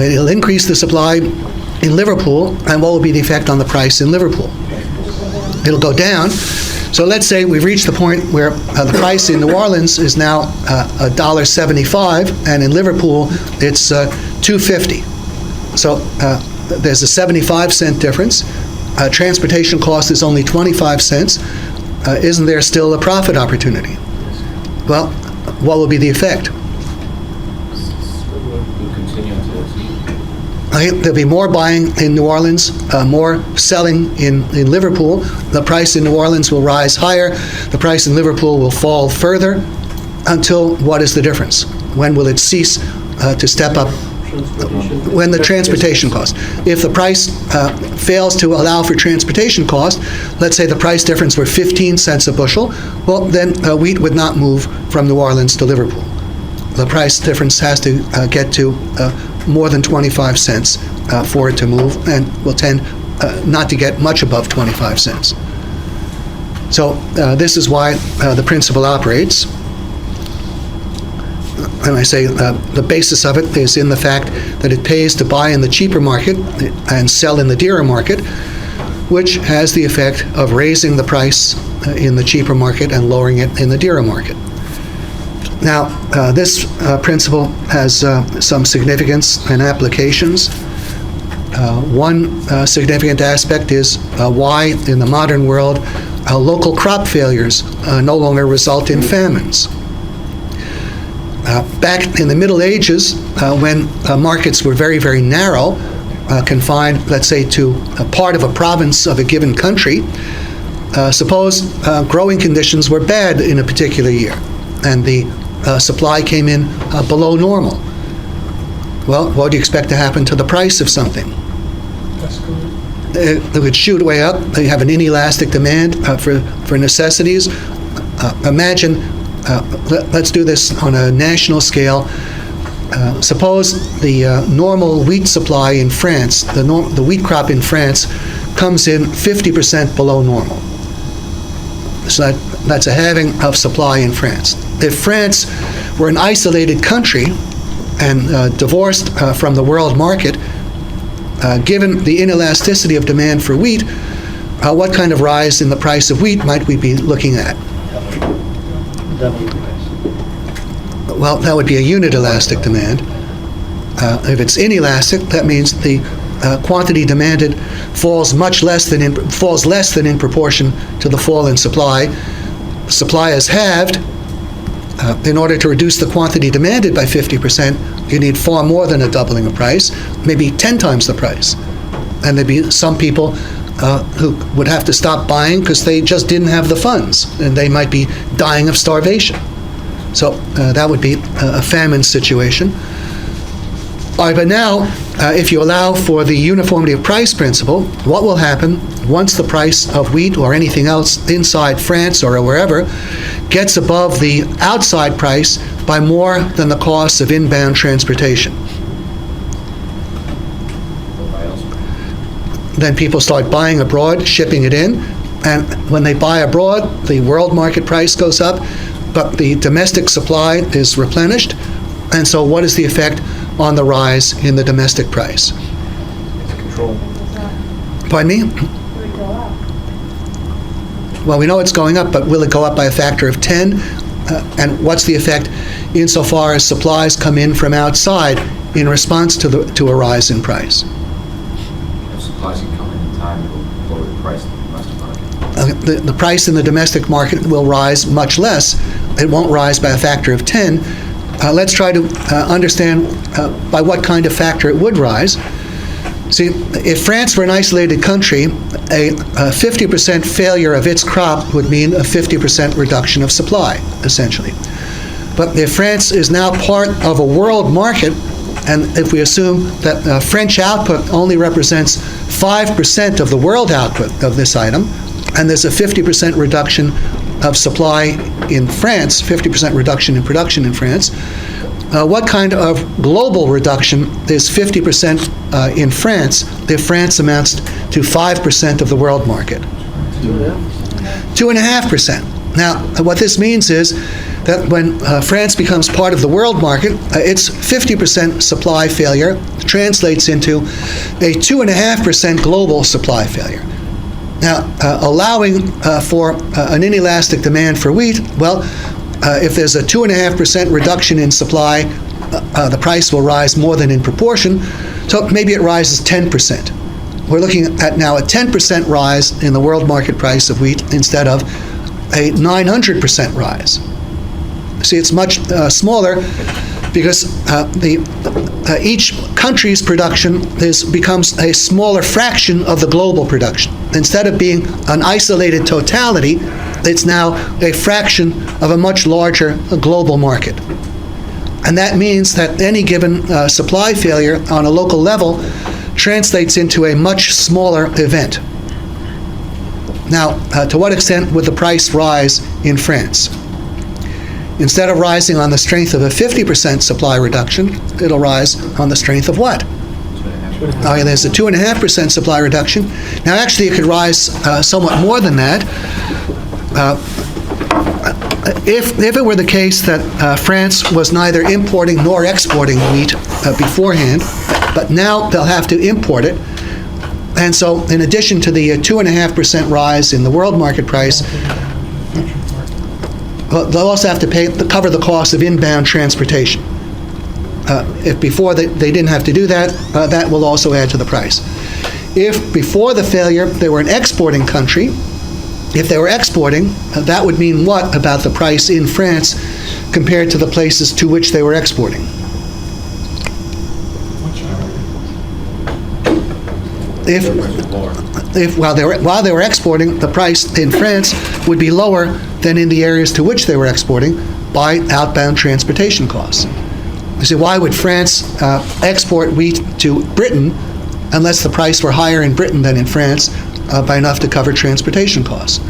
It'll increase the supply in Liverpool, and what will be the effect on the price in Liverpool? It'll go down. So let's say we've reached the point where the price in New Orleans is now $1.75, and in Liverpool it's $2.50. So there's a 75-cent difference. Transportation cost is only 25 cents. Isn't there still a profit opportunity? Well, what will be the effect? Okay, there'll be more buying in New Orleans, more selling in Liverpool. The price in New Orleans will rise higher. The price in Liverpool will fall further until what is the difference? When will it cease to step up? When the transportation cost. If the price fails to allow for transportation cost, let's say the price difference were 15 cents a bushel, well, then wheat would not move from New Orleans to Liverpool. The price difference has to get to more than 25 cents for it to move, and will tend not to get much above 25 cents. So this is why the principle operates. And I say the basis of it is in the fact that it pays to buy in the cheaper market and sell in the dearer market, which has the effect of raising the price in the cheaper market and lowering it in the dearer market. Now, this principle has some significance and applications. One significant aspect is why, in the modern world, local crop failures no longer result in famines. Back in the Middle Ages, when markets were very, very narrow, confined, let's say, to a part of a province of a given country, suppose growing conditions were bad in a particular year, and the supply came in below normal. Well, what do you expect to happen to the price of something? It would shoot way up. You have an inelastic demand for necessities. Imagine, let's do this on a national scale. Suppose the normal wheat supply in France, the wheat crop in France, comes in 50% below normal. So that's a halving of supply in France. If France were an isolated country and divorced from the world market, given the inelasticity of demand for wheat, what kind of rise in the price of wheat might we be looking at? Double the price. Well, that would be a unit elastic demand. If it's inelastic, that means the quantity demanded falls less than in proportion to the fall in supply. Supply is halved. In order to reduce the quantity demanded by 50%, you need far more than a doubling of price, maybe 10 times the price. And there'd be some people who would have to stop buying because they just didn't have the funds, and they might be dying of starvation. So that would be a famine situation. All right, but now, if you allow for the uniformity of price principle, what will happen once the price of wheat or anything else inside France or wherever gets above the outside price by more than the cost of inbound transportation? Then people start buying abroad, shipping it in, and when they buy abroad, the world market price goes up, but the domestic supply is replenished, and so what is the effect on the rise in the domestic price? It's controlled. Pardon me? Well, we know it's going up, but will it go up by a factor of 10? And what's the effect insofar as supplies come in from outside in response to a rise in price? If supplies can come in time, it will lower the price in the domestic market. The price in the domestic market will rise much less. It won't rise by a factor of 10. Let's try to understand by what kind of factor it would rise. See, if France were an isolated country, a 50% failure of its crop would mean a 50% reduction of supply, essentially. But if France is now part of a world market, and if we assume that French output only represents 5% of the world output of this item, and there's a 50% reduction of supply in France, 50% reduction in production in France, what kind of global reduction is 50% in France if France amounts to 5% of the world market? 2.5%. Now, what this means is that when France becomes part of the world market, its 50% supply failure translates into a 2.5% global supply failure. Now, allowing for an inelastic demand for wheat, well, if there's a 2.5% reduction in supply, the price will rise more than in proportion, so maybe it rises 10%. We're looking at now a 10% rise in the world market price of wheat instead of a 900% rise. See, it's much smaller, because each country's production becomes a smaller fraction of the global production. Instead of being an isolated totality, it's now a fraction of a much larger global market. And that means that any given supply failure on a local level translates into a much smaller event. Now, to what extent would the price rise in France? Instead of rising on the strength of a 50% supply reduction, it'll rise on the strength of what? Oh, yeah, there's a 2.5% supply reduction. Now, actually, it could rise somewhat more than that. If it were the case that France was neither importing nor exporting wheat beforehand, but now they'll have to import it. And so, in addition to the 2.5% rise in the world market price, they'll also have to cover the cost of inbound transportation. If before they didn't have to do that, that will also add to the price. If before the failure they were an exporting country, if they were exporting, that would mean what about the price in France compared to the places to which they were exporting? If while they were exporting, the price in France would be lower than in the areas to which they were exporting by outbound transportation costs. You see, why would France export wheat to Britain unless the price were higher in Britain than in France by enough to cover transportation costs?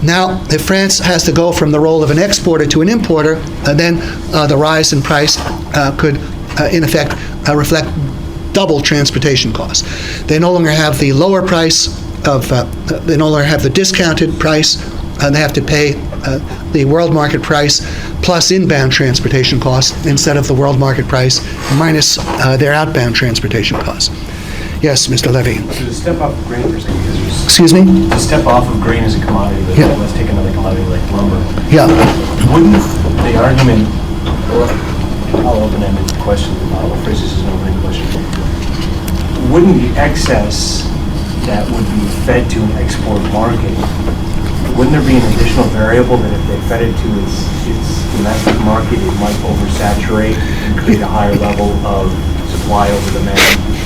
Now, if France has to go from the role of an exporter to an importer, then the rise in price could, in effect, reflect double transportation costs. They no longer have the lower price of, they no longer have the discounted price, and they have to pay the world market price plus inbound transportation costs instead of the world market price minus their outbound transportation costs. Yes, Mr. Levy. So to step off of grain for a second, because Excuse me? to step off of grain as a commodity, Yeah. let's take another commodity like lumber. Yeah. Wouldn't the argument, or I'll open-ended question, I'll phrase this as an open-ended question. Wouldn't the excess that would be fed to an export market, wouldn't there be an additional variable that if they fed it to its domestic market, it might oversaturate and create a higher level of supply over demand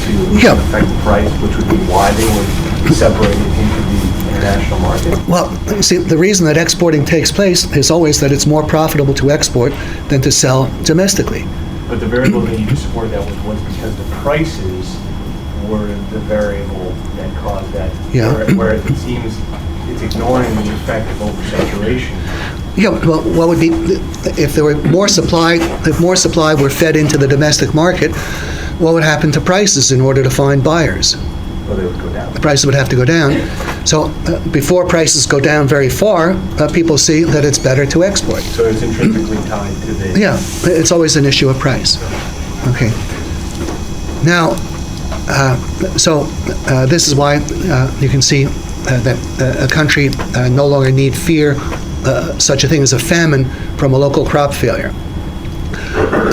to affect the price, which would be why they would separate it into the international market? Well, you see, the reason that exporting takes place is always that it's more profitable to export than to sell domestically. But the variable that you just supported that was because the prices were the variable that caused that. Yeah. Whereas it seems it's ignoring the effect of oversaturation. Yeah, well, what would be, if there were more supply, if more supply were fed into the domestic market, what would happen to prices in order to find buyers? Well, they would go down. The prices would have to go down. So before prices go down very far, people see that it's better to export. So it's intrinsically tied to the... Yeah, it's always an issue of price. Okay. Now, this is why you can see that a country no longer need fear such a thing as a famine from a local crop failure.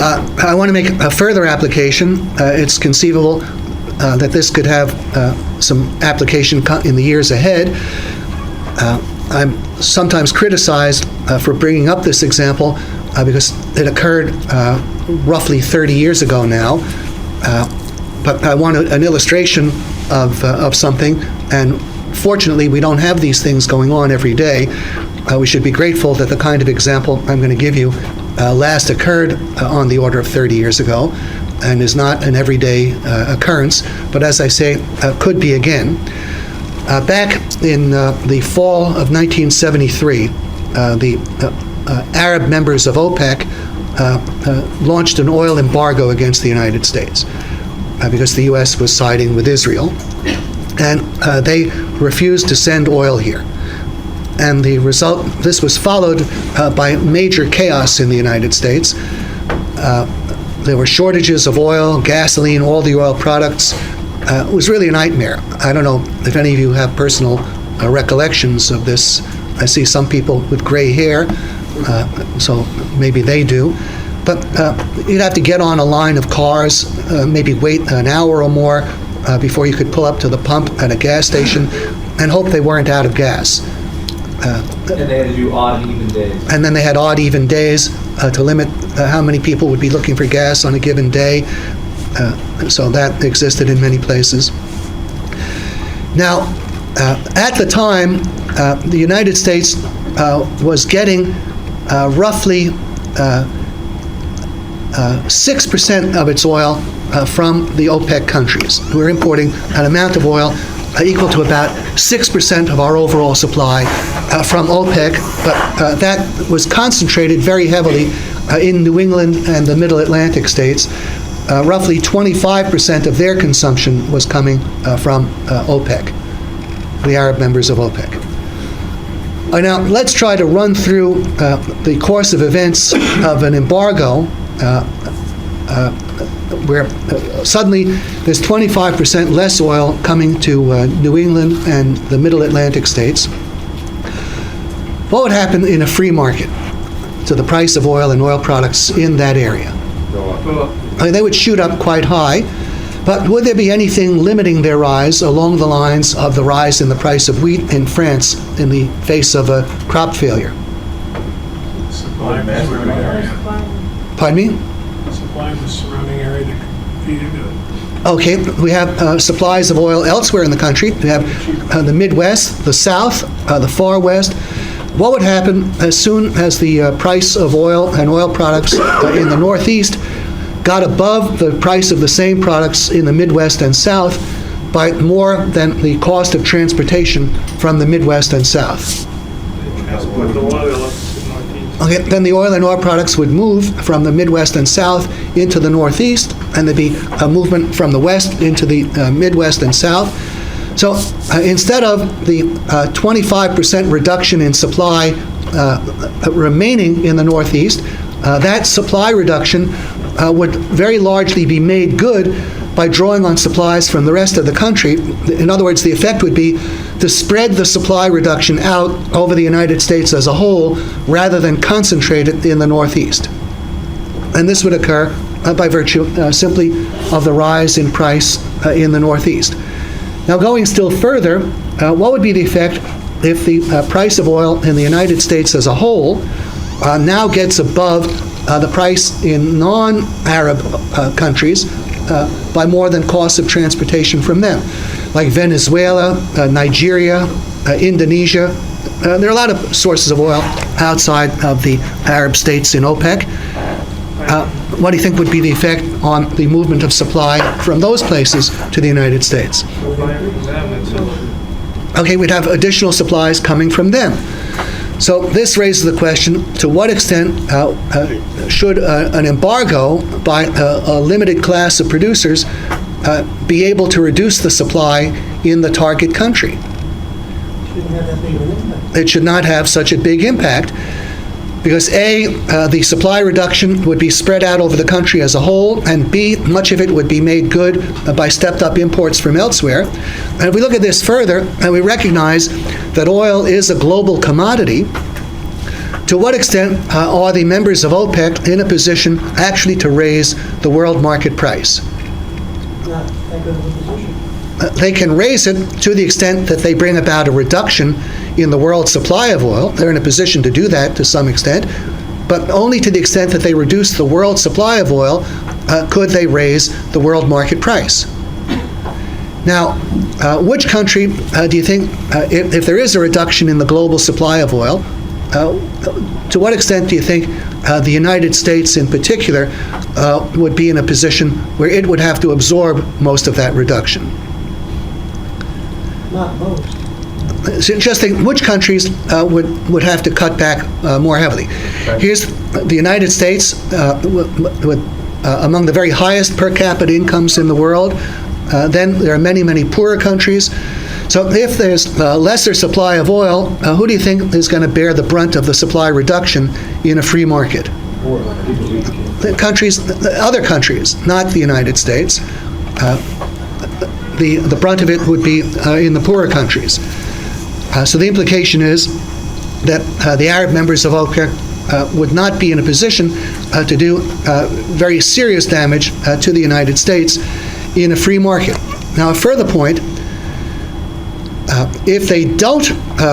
I want to make a further application. It's conceivable that this could have some application in the years ahead. I'm sometimes criticized for bringing up this example because it occurred roughly 30 years ago now. But I want an illustration of something, and fortunately we don't have these things going on every day. We should be grateful that the kind of example I'm going to give you last occurred on the order of 30 years ago and is not an everyday occurrence, but as I say, could be again. Back in the fall of 1973, the Arab members of OPEC launched an oil embargo against the United States because the U.S. was siding with Israel, and they refused to send oil here. And the result, this was followed by major chaos in the United States. There were shortages of oil, gasoline, all the oil products. It was really a nightmare. I don't know if any of you have personal recollections of this. I see some people with gray hair, so maybe they do. But you'd have to get on a line of cars, maybe wait an hour or more before you could pull up to the pump at a gas station and hope they weren't out of gas. And they had to do odd and even days. and then they had odd, even days to limit how many people would be looking for gas on a given day. So that existed in many places. Now, at the time, the United States was getting roughly 6% of its oil from the OPEC countries. We're importing an amount of oil equal to about 6% of our overall supply from OPEC, but that was concentrated very heavily in New England and the Middle Atlantic states. Roughly 25% of their consumption was coming from OPEC, the Arab members of OPEC. Now, let's try to run through the course of events of an embargo where suddenly there's 25% less oil coming to New England and the Middle Atlantic states. What would happen in a free market to the price of oil and oil products in that area? I mean, they would shoot up quite high, but would there be anything limiting their rise along the lines of the rise in the price of wheat in France in the face of a crop failure? Pardon me? Supply of the surrounding area to feed into it. Okay, we have supplies of oil elsewhere in the country. We have the Midwest, the South, the Far West. What would happen as soon as the price of oil and oil products in the Northeast got above the price of the same products in the Midwest and South by more than the cost of transportation from the Midwest and South? Transport the oil up to the northeast. Okay, then the oil and oil products would move from the Midwest and South into the Northeast, and there'd be a movement from the West into the Midwest and South. So instead of the 25% reduction in supply remaining in the Northeast, that supply reduction would very largely be made good by drawing on supplies from the rest of the country. In other words, the effect would be to spread the supply reduction out over the United States as a whole rather than concentrate it in the Northeast. And this would occur by virtue simply of the rise in price in the Northeast. Now, going still further, what would be the effect if the price of oil in the United States as a whole now gets above the price in non-Arab countries by more than costs of transportation from them, like Venezuela, Nigeria, Indonesia. There are a lot of sources of oil outside of the Arab states in OPEC. What do you think would be the effect on the movement of supply from those places to the United States? Okay, we'd have additional supplies coming from them. So this raises the question, to what extent should an embargo by a limited class of producers be able to reduce the supply in the target country? It should not have such a big impact because A, the supply reduction would be spread out over the country as a whole, and B, much of it would be made good by stepped-up imports from elsewhere. And if we look at this further, and we recognize that oil is a global commodity, to what extent are the members of OPEC in a position actually to raise the world market price? They can raise it to the extent that they bring about a reduction in the world supply of oil. They're in a position to do that to some extent, but only to the extent that they reduce the world supply of oil could they raise the world market price. Now, which country do you think, if there is a reduction in the global supply of oil, to what extent do you think the United States in particular would be in a position where it would have to absorb most of that reduction? Not most. So just think which countries would have to cut back more heavily. Okay. Here's the United States with among the very highest per capita incomes in the world. Then there are many, many poorer countries. So if there's a lesser supply of oil, who do you think is going to bear the brunt of the supply reduction in a free market? The countries, other countries, not the United States. The brunt of it would be in the poorer countries. So the implication is that the Arab members of OPEC would not be in a position to do very serious damage to the United States in a free market. Now, a further point, If they don't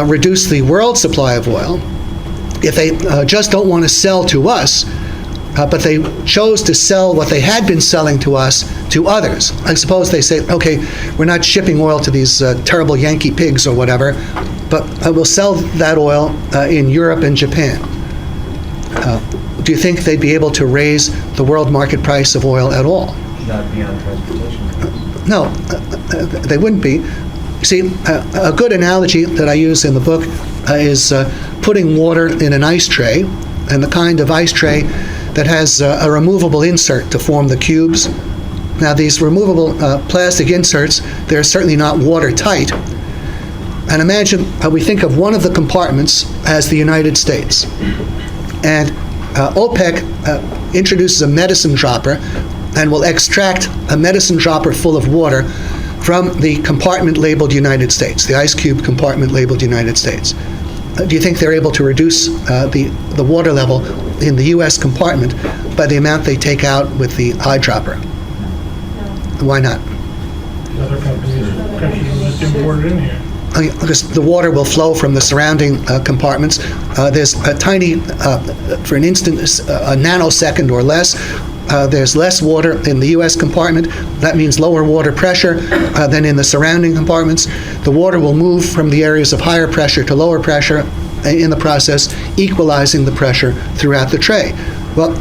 reduce the world supply of oil, if they just don't want to sell to us, but they chose to sell what they had been selling to us to others. I suppose they say, okay, we're not shipping oil to these terrible Yankee pigs or whatever, but we'll sell that oil in Europe and Japan. Do you think they'd be able to raise the world market price of oil at all? Not beyond transportation costs. No, they wouldn't be. See, a good analogy that I use in the book is putting water in an ice tray, and the kind of ice tray that has a removable insert to form the cubes. Now, these removable plastic inserts, they're certainly not watertight. And imagine we think of one of the compartments as the United States. And OPEC introduces a medicine dropper and will extract a medicine dropper full of water from the compartment labeled United States, the ice cube compartment labeled United States. Do you think they're able to reduce the water level in the U.S. compartment by the amount they take out with the eyedropper? Why not? Other countries will just import it in here. Because the water will flow from the surrounding compartments. There's a tiny, for an instant, a nanosecond or less, there's less water in the U.S. compartment. That means lower water pressure than in the surrounding compartments. The water will move from the areas of higher pressure to lower pressure in the process, equalizing the pressure throughout the tray. Well,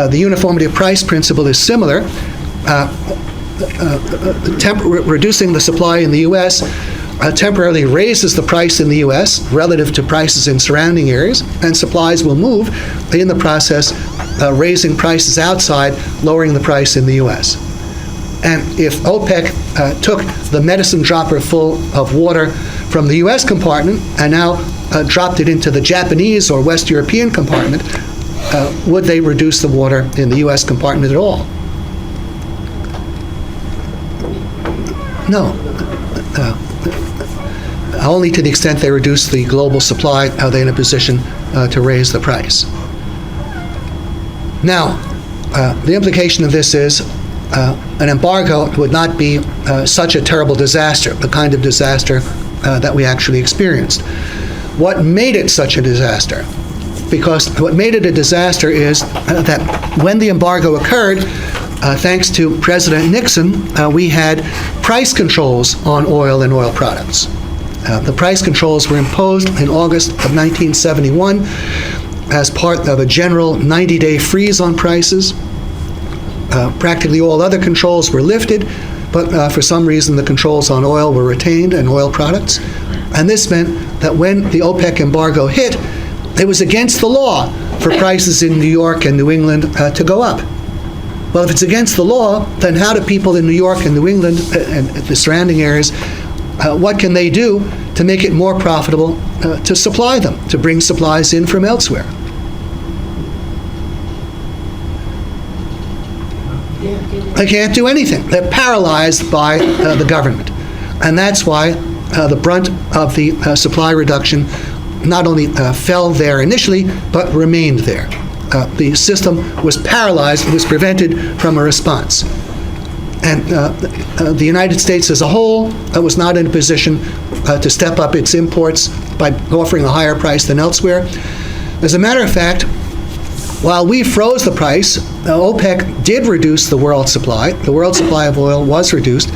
the uniformity of price principle is similar. Reducing the supply in the U.S. Temporarily raises the price in the U.S. relative to prices in surrounding areas, and supplies will move in the process, raising prices outside, lowering the price in the U.S. And if OPEC took the medicine dropper full of water from the U.S. compartment and now dropped it into the Japanese or West European compartment, would they reduce the water in the U.S. compartment at all? No. Only to the extent they reduce the global supply are they in a position to raise the price. Now, the implication of this is an embargo would not be such a terrible disaster, the kind of disaster that we actually experienced. What made it such a disaster? Because what made it a disaster is that when the embargo occurred, thanks to President Nixon, we had price controls on oil and oil products. The price controls were imposed in August of 1971 as part of a general 90-day freeze on prices. Practically all other controls were lifted, but for some reason the controls on oil were retained and oil products. And this meant that when the OPEC embargo hit, it was against the law for prices in New York and New England to go up. Well, if it's against the law, then how do people in New York and New England and the surrounding areas, what can they do to make it more profitable to supply them, to bring supplies in from elsewhere? They can't do anything. They're paralyzed by the government. And that's why the brunt of the supply reduction not only fell there initially, but remained there. The system was paralyzed, it was prevented from a response. And the United States as a whole was not in a position to step up its imports by offering a higher price than elsewhere. As a matter of fact, while we froze the price, OPEC did reduce the world supply. The world supply of oil was reduced,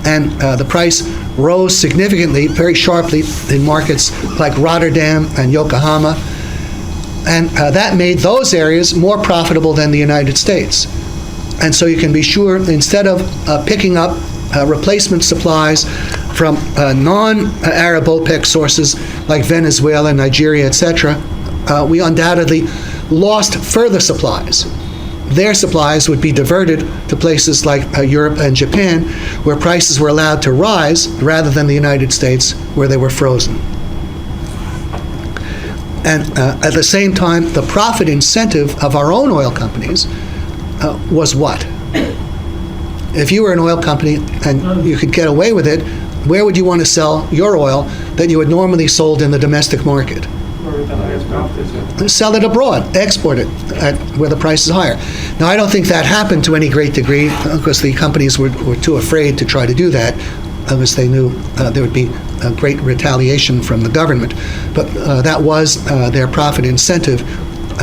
and the price rose significantly, very sharply, in markets like Rotterdam and Yokohama. And that made those areas more profitable than the United States. And so you can be sure, instead of picking up replacement supplies from non-Arab OPEC sources like Venezuela, Nigeria, etc., we undoubtedly lost further supplies. Their supplies would be diverted to places like Europe and Japan, where prices were allowed to rise, rather than the United States, where they were frozen. And at the same time, the profit incentive of our own oil companies was what? If you were an oil company and you could get away with it, where would you want to sell your oil that you had normally sold in the domestic market? Sell it abroad, export it at where the price is higher. Now, I don't think that happened to any great degree because the companies were too afraid to try to do that. because they knew there would be a great retaliation from the government. But that was their profit incentive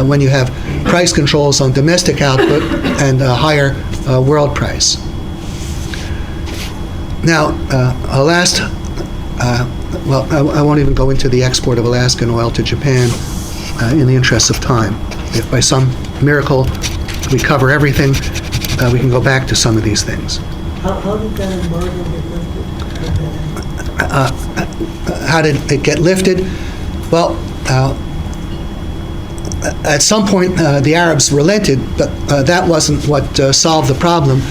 when you have price controls on domestic output and a higher world price. Now, I won't even go into the export of Alaskan oil to Japan in the interest of time. If by some miracle we cover everything, we can go back to some of these things. How did that embargo get lifted? How did it get lifted? Well, at some point the Arabs relented, but that wasn't what solved the problem.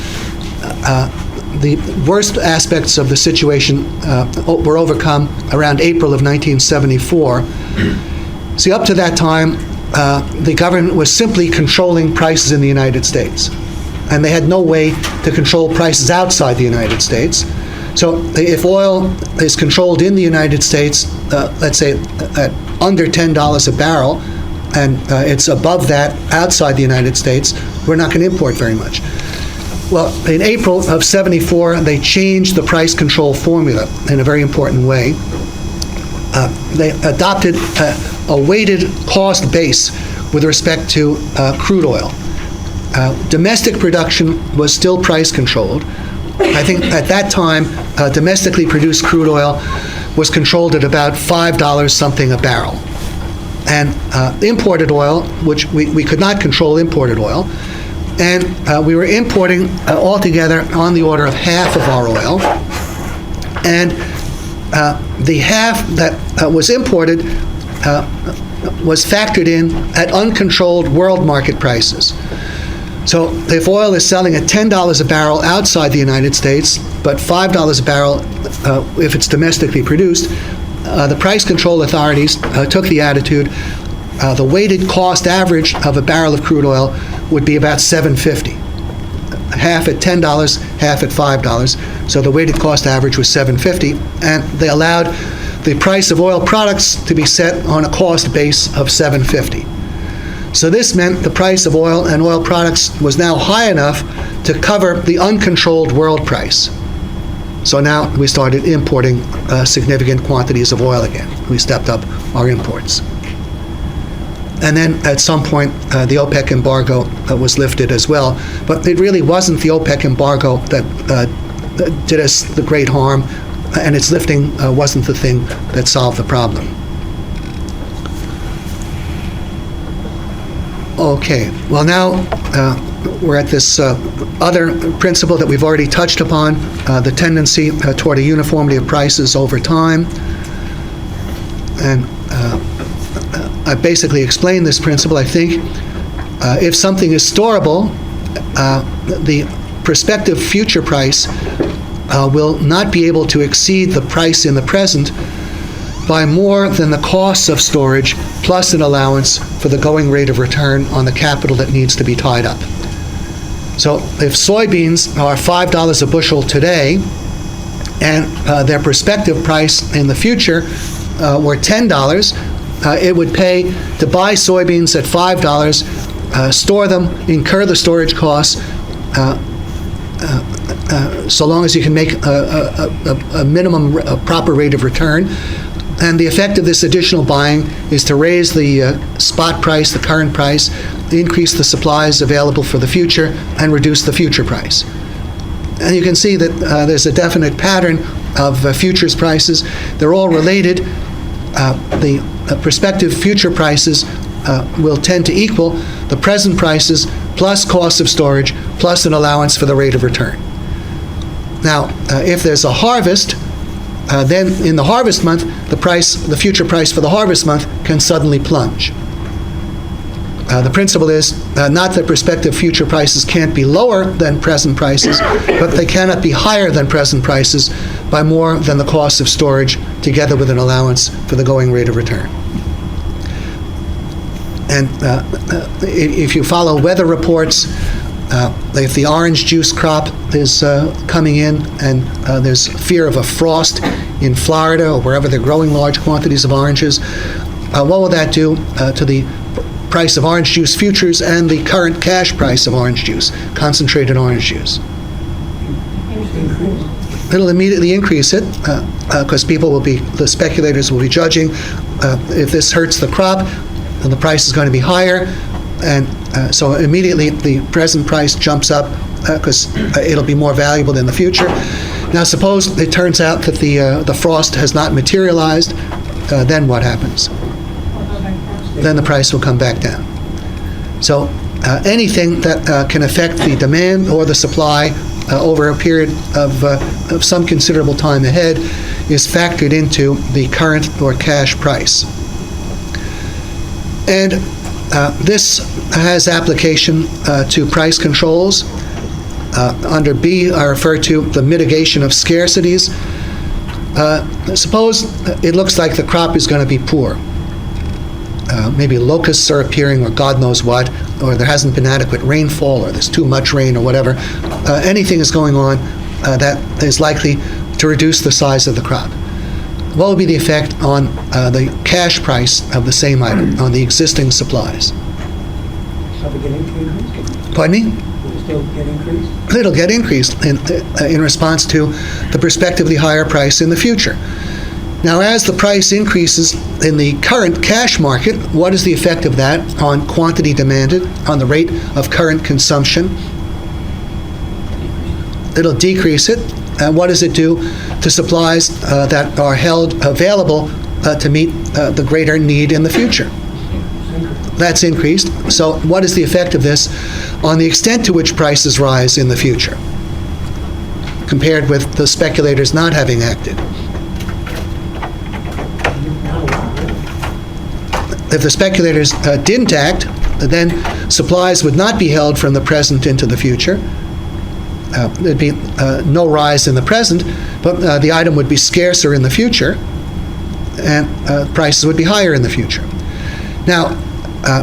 The worst aspects of the situation were overcome around April of 1974. See, up to that time, the government was simply controlling prices in the United States, and they had no way to control prices outside the United States. So if oil is controlled in the United States, let's say at under $10 a barrel, and it's above that outside the United States, we're not going to import very much. Well, in April of '74, they changed the price control formula in a very important way. They adopted a weighted cost base with respect to crude oil. Domestic production was still price controlled. I think at that time, domestically produced crude oil was controlled at about $5 something a barrel. And imported oil, which we could not control imported oil, and we were importing altogether on the order of half of our oil. And the half that was imported was factored in at uncontrolled world market prices. So if oil is selling at $10 a barrel outside the United States, but $5 a barrel if it's domestically produced, the price control authorities took the attitude the weighted cost average of a barrel of crude oil would be about $7.50. Half at $10, half at $5. So the weighted cost average was $7.50, and they allowed the price of oil products to be set on a cost base of $7.50. So this meant the price of oil and oil products was now high enough to cover the uncontrolled world price. So now we started importing significant quantities of oil again. We stepped up our imports. And then at some point, the OPEC embargo was lifted as well. But it really wasn't the OPEC embargo that did us the great harm, and its lifting wasn't the thing that solved the problem. Okay, well now we're at this other principle that we've already touched upon, the tendency toward a uniformity of prices over time. And I basically explained this principle. I think if something is storable, the prospective future price will not be able to exceed the price in the present by more than the costs of storage plus an allowance for the going rate of return on the capital that needs to be tied up. So if soybeans are $5 a bushel today, and their prospective price in the future were $10, it would pay to buy soybeans at $5, store them, incur the storage costs, so long as you can make a minimum proper rate of return. And the effect of this additional buying is to raise the spot price, the current price, increase the supplies available for the future, and reduce the future price. And you can see that there's a definite pattern of futures prices. They're all related. The prospective future prices will tend to equal the present prices plus cost of storage plus an allowance for the rate of return. Now, if there's a harvest, then in the harvest month, the future price for the harvest month can suddenly plunge. The principle is not that prospective future prices can't be lower than present prices, but they cannot be higher than present prices by more than the cost of storage together with an allowance for the going rate of return. And if you follow weather reports, if the orange juice crop is coming in and there's fear of a frost in Florida or wherever they're growing large quantities of oranges, what will that do to the price of orange juice futures and the current cash price of orange juice, concentrated orange juice? it'll immediately increase it because the speculators will be judging if this hurts the crop, then the price is going to be higher, and so immediately the present price jumps up because it'll be more valuable in the future. Now, suppose it turns out that the frost has not materialized, then what happens? Then the price will come back down. So anything that can affect the demand or the supply over a period of some considerable time ahead is factored into the current or cash price. And this has application to price controls. Under B, I refer to the mitigation of scarcities. Suppose it looks like the crop is going to be poor. Maybe locusts are appearing, or God knows what, or there hasn't been adequate rainfall, or there's too much rain, or whatever. Anything is going on that is likely to reduce the size of the crop. What will be the effect on the cash price of the same item, on the existing supplies? Shall we get increased? Pardon me? Will it still get increased? It'll get increased in response to the prospectively higher price in the future. Now, as the price increases in the current cash market, what is the effect of that on quantity demanded, on the rate of current consumption? It'll decrease it. And what does it do to supplies that are held available to meet the greater need in the future? That's increased. So what is the effect of this on the extent to which prices rise in the future, compared with the speculators not having acted? If the speculators didn't act, then supplies would not be held from the present into the future. There'd be no rise in the present, but the item would be scarcer in the future, and prices would be higher in the future. Now,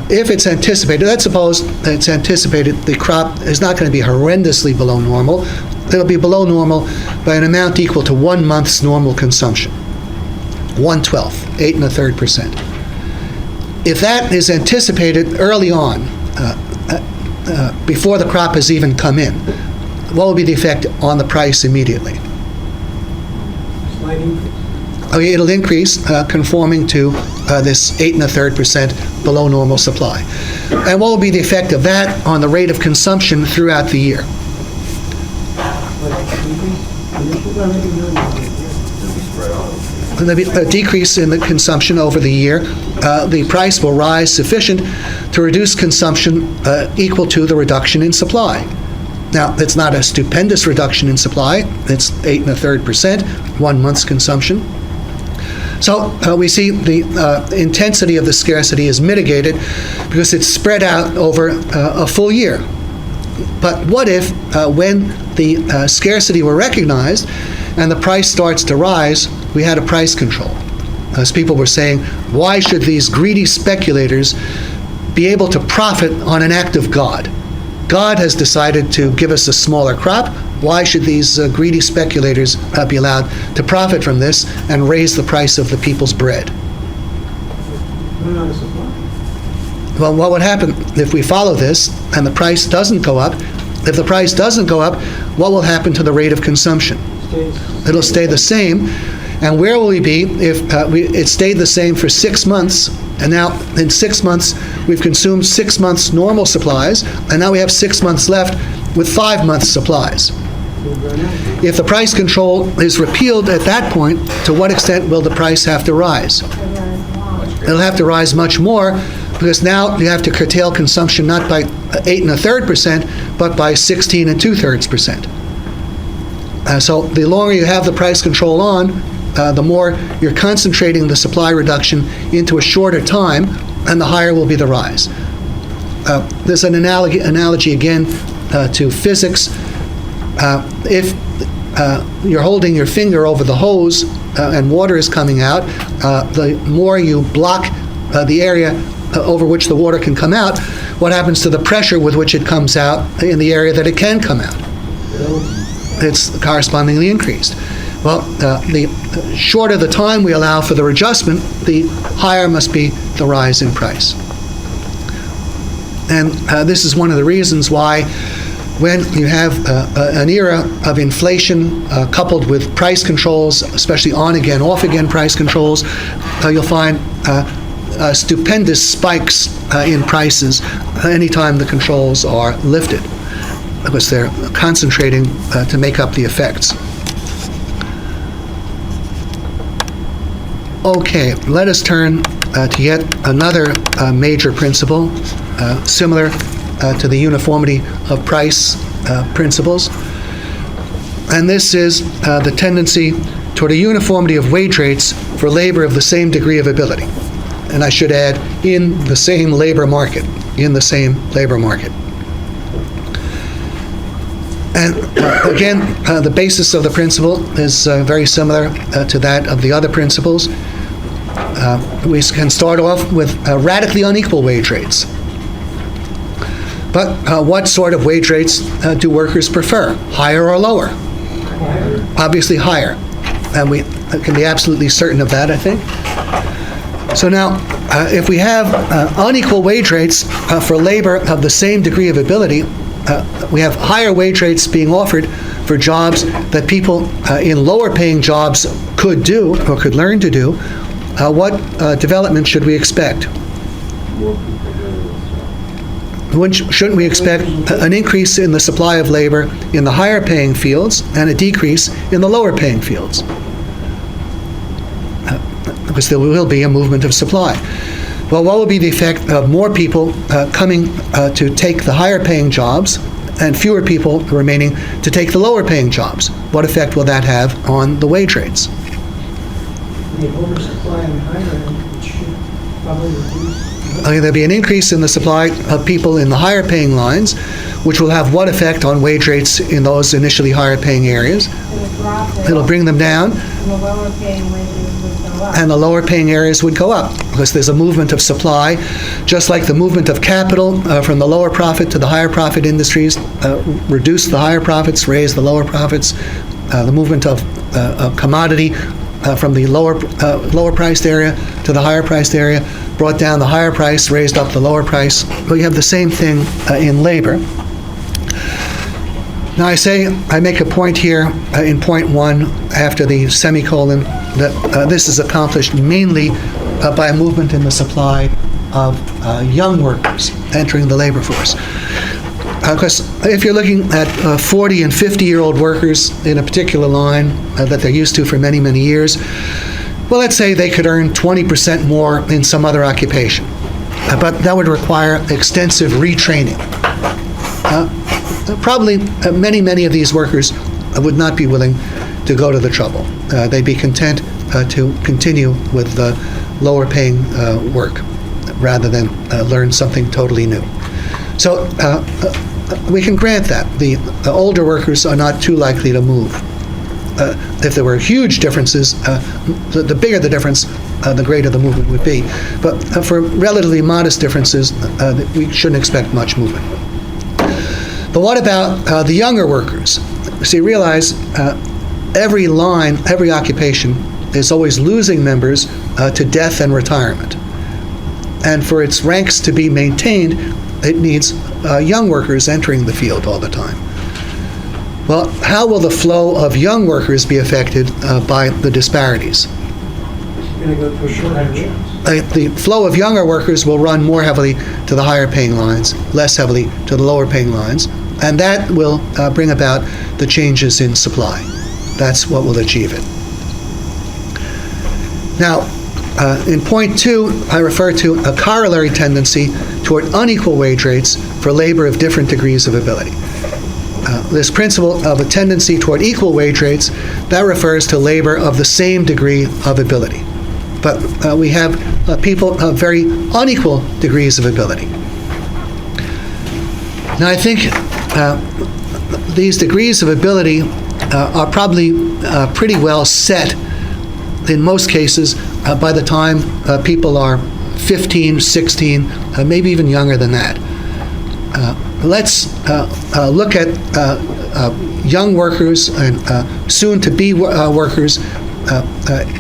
if it's anticipated, let's suppose it's anticipated the crop is not going to be horrendously below normal. It'll be below normal by an amount equal to 1 month's normal consumption. 1/12, 8 1/3%. If that is anticipated early on, before the crop has even come in, what will be the effect on the price immediately? Slight increase. Okay, it'll increase, conforming to this 8 1/3% below normal supply. And what will be the effect of that on the rate of consumption throughout the year? There'll be a decrease in the consumption over the year. The price will rise sufficient to reduce consumption equal to the reduction in supply. Now, it's not a stupendous reduction in supply. It's 8 1/3%, 1 month's consumption. So we see the intensity of the scarcity is mitigated because it's spread out over a full year. But what if, when the scarcity were recognized and the price starts to rise, we had a price control? As people were saying, why should these greedy speculators be able to profit on an act of God? God has decided to give us a smaller crop. Why should these greedy speculators be allowed to profit from this and raise the price of the people's bread? Run out of supply. Well, what would happen if we follow this and the price doesn't go up? If the price doesn't go up, what will happen to the rate of consumption? It'll stay the same. And where will we be if it stayed the same for 6 months, and now in 6 months we've consumed 6 months normal supplies, and now we have 6 months left with 5 months supplies? If the price control is repealed at that point, to what extent will the price have to rise? It'll have to rise much more, because now you have to curtail consumption not by 8 1/3%, but by 16 2/3%. So the longer you have the price control on, the more you're concentrating the supply reduction into a shorter time, and the higher will be the rise. There's an analogy again to physics. If you're holding your finger over the hose and water is coming out, the more you block the area over which the water can come out, what happens to the pressure with which it comes out in the area that it can come out? It's correspondingly increased. Well, the shorter the time we allow for the adjustment, the higher must be the rise in price. And this is one of the reasons why when you have an era of inflation coupled with price controls, especially on-again, off-again price controls, you'll find stupendous spikes in prices anytime the controls are lifted, because they're concentrating to make up the effects. Okay, let us turn to yet another major principle, similar to the uniformity of price principles. And this is the tendency toward a uniformity of wage rates for labor of the same degree of ability. And I should add, in the same labor market, in the same labor market. And again, the basis of the principle is very similar to that of the other principles. We can start off with radically unequal wage rates. But what sort of wage rates do workers prefer, higher or lower? Higher. Obviously higher. And we can be absolutely certain of that, I think. So now, if we have unequal wage rates for labor of the same degree of ability, we have higher wage rates being offered for jobs that people in lower paying jobs could do or could learn to do. What development should we expect? Shouldn't we expect an increase in the supply of labor in the higher paying fields and a decrease in the lower paying fields? Because there will be a movement of supply. Well, what will be the effect of more people coming to take the higher paying jobs and fewer people remaining to take the lower paying jobs? What effect will that have on the wage rates? The oversupply on the higher end, which should probably reduce. There'll be an increase in the supply of people in the higher paying lines, which will have what effect on wage rates in those initially higher paying areas? It'll bring them down. And the lower paying wages would go up. And the lower paying areas would go up, because there's a movement of supply, just like the movement of capital from the lower profit to the higher profit industries, reduce the higher profits, raise the lower profits. The movement of commodity from the lower priced area to the higher priced area brought down the higher price, raised up the lower price. Well, you have the same thing in labor. Now I make a point here in point 1 after the semicolon that this is accomplished mainly by a movement in the supply of young workers entering the labor force. Because if you're looking at 40 and 50-year-old workers in a particular line that they're used to for many, many years, well, let's say they could earn 20% more in some other occupation. But that would require extensive retraining. Probably many of these workers would not be willing to go to the trouble. They'd be content to continue with the lower paying work rather than learn something totally new. So we can grant that. The older workers are not too likely to move. If there were huge differences, the bigger the difference, the greater the movement would be. But for relatively modest differences, we shouldn't expect much movement. But what about the younger workers? See, realize every line, every occupation is always losing members to death and retirement. And for its ranks to be maintained, it needs young workers entering the field all the time. Well, how will the flow of young workers be affected by the disparities? You're going to go for shorter jobs. The flow of younger workers will run more heavily to the higher paying lines, less heavily to the lower paying lines, and that will bring about the changes in supply. That's what will achieve it. Now, in point 2, I refer to a corollary tendency toward unequal wage rates for labor of different degrees of ability. This principle of a tendency toward equal wage rates, that refers to labor of the same degree of ability. But we have people of very unequal degrees of ability. Now, I think these degrees of ability are probably pretty well set in most cases by the time people are 15, 16, maybe even younger than that. Let's look at young workers and soon-to-be workers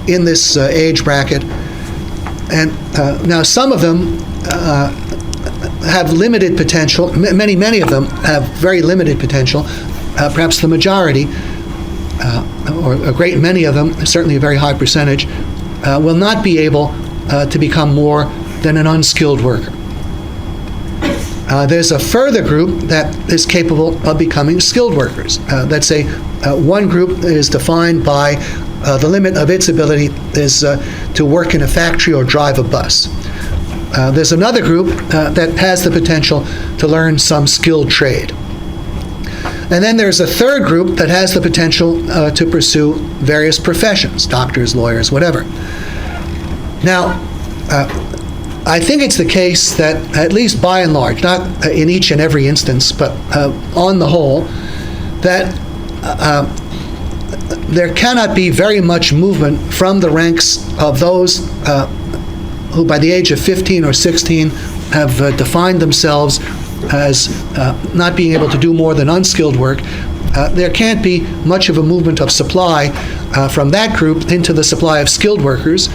in this age bracket. And now some of them have limited potential. Many of them have very limited potential. Perhaps the majority, or a great many of them, certainly a very high percentage, will not be able to become more than an unskilled worker. There's a further group that is capable of becoming skilled workers. Let's say one group is defined by the limit of its ability is to work in a factory or drive a bus. There's another group that has the potential to learn some skilled trade. And then there's a third group that has the potential to pursue various professions, doctors, lawyers, whatever. Now, I think it's the case that, at least by and large, not in each and every instance, but on the whole, that there cannot be very much movement from the ranks of those who by the age of 15 or 16 have defined themselves as not being able to do more than unskilled work. There can't be much of a movement of supply from that group into the supply of skilled workers,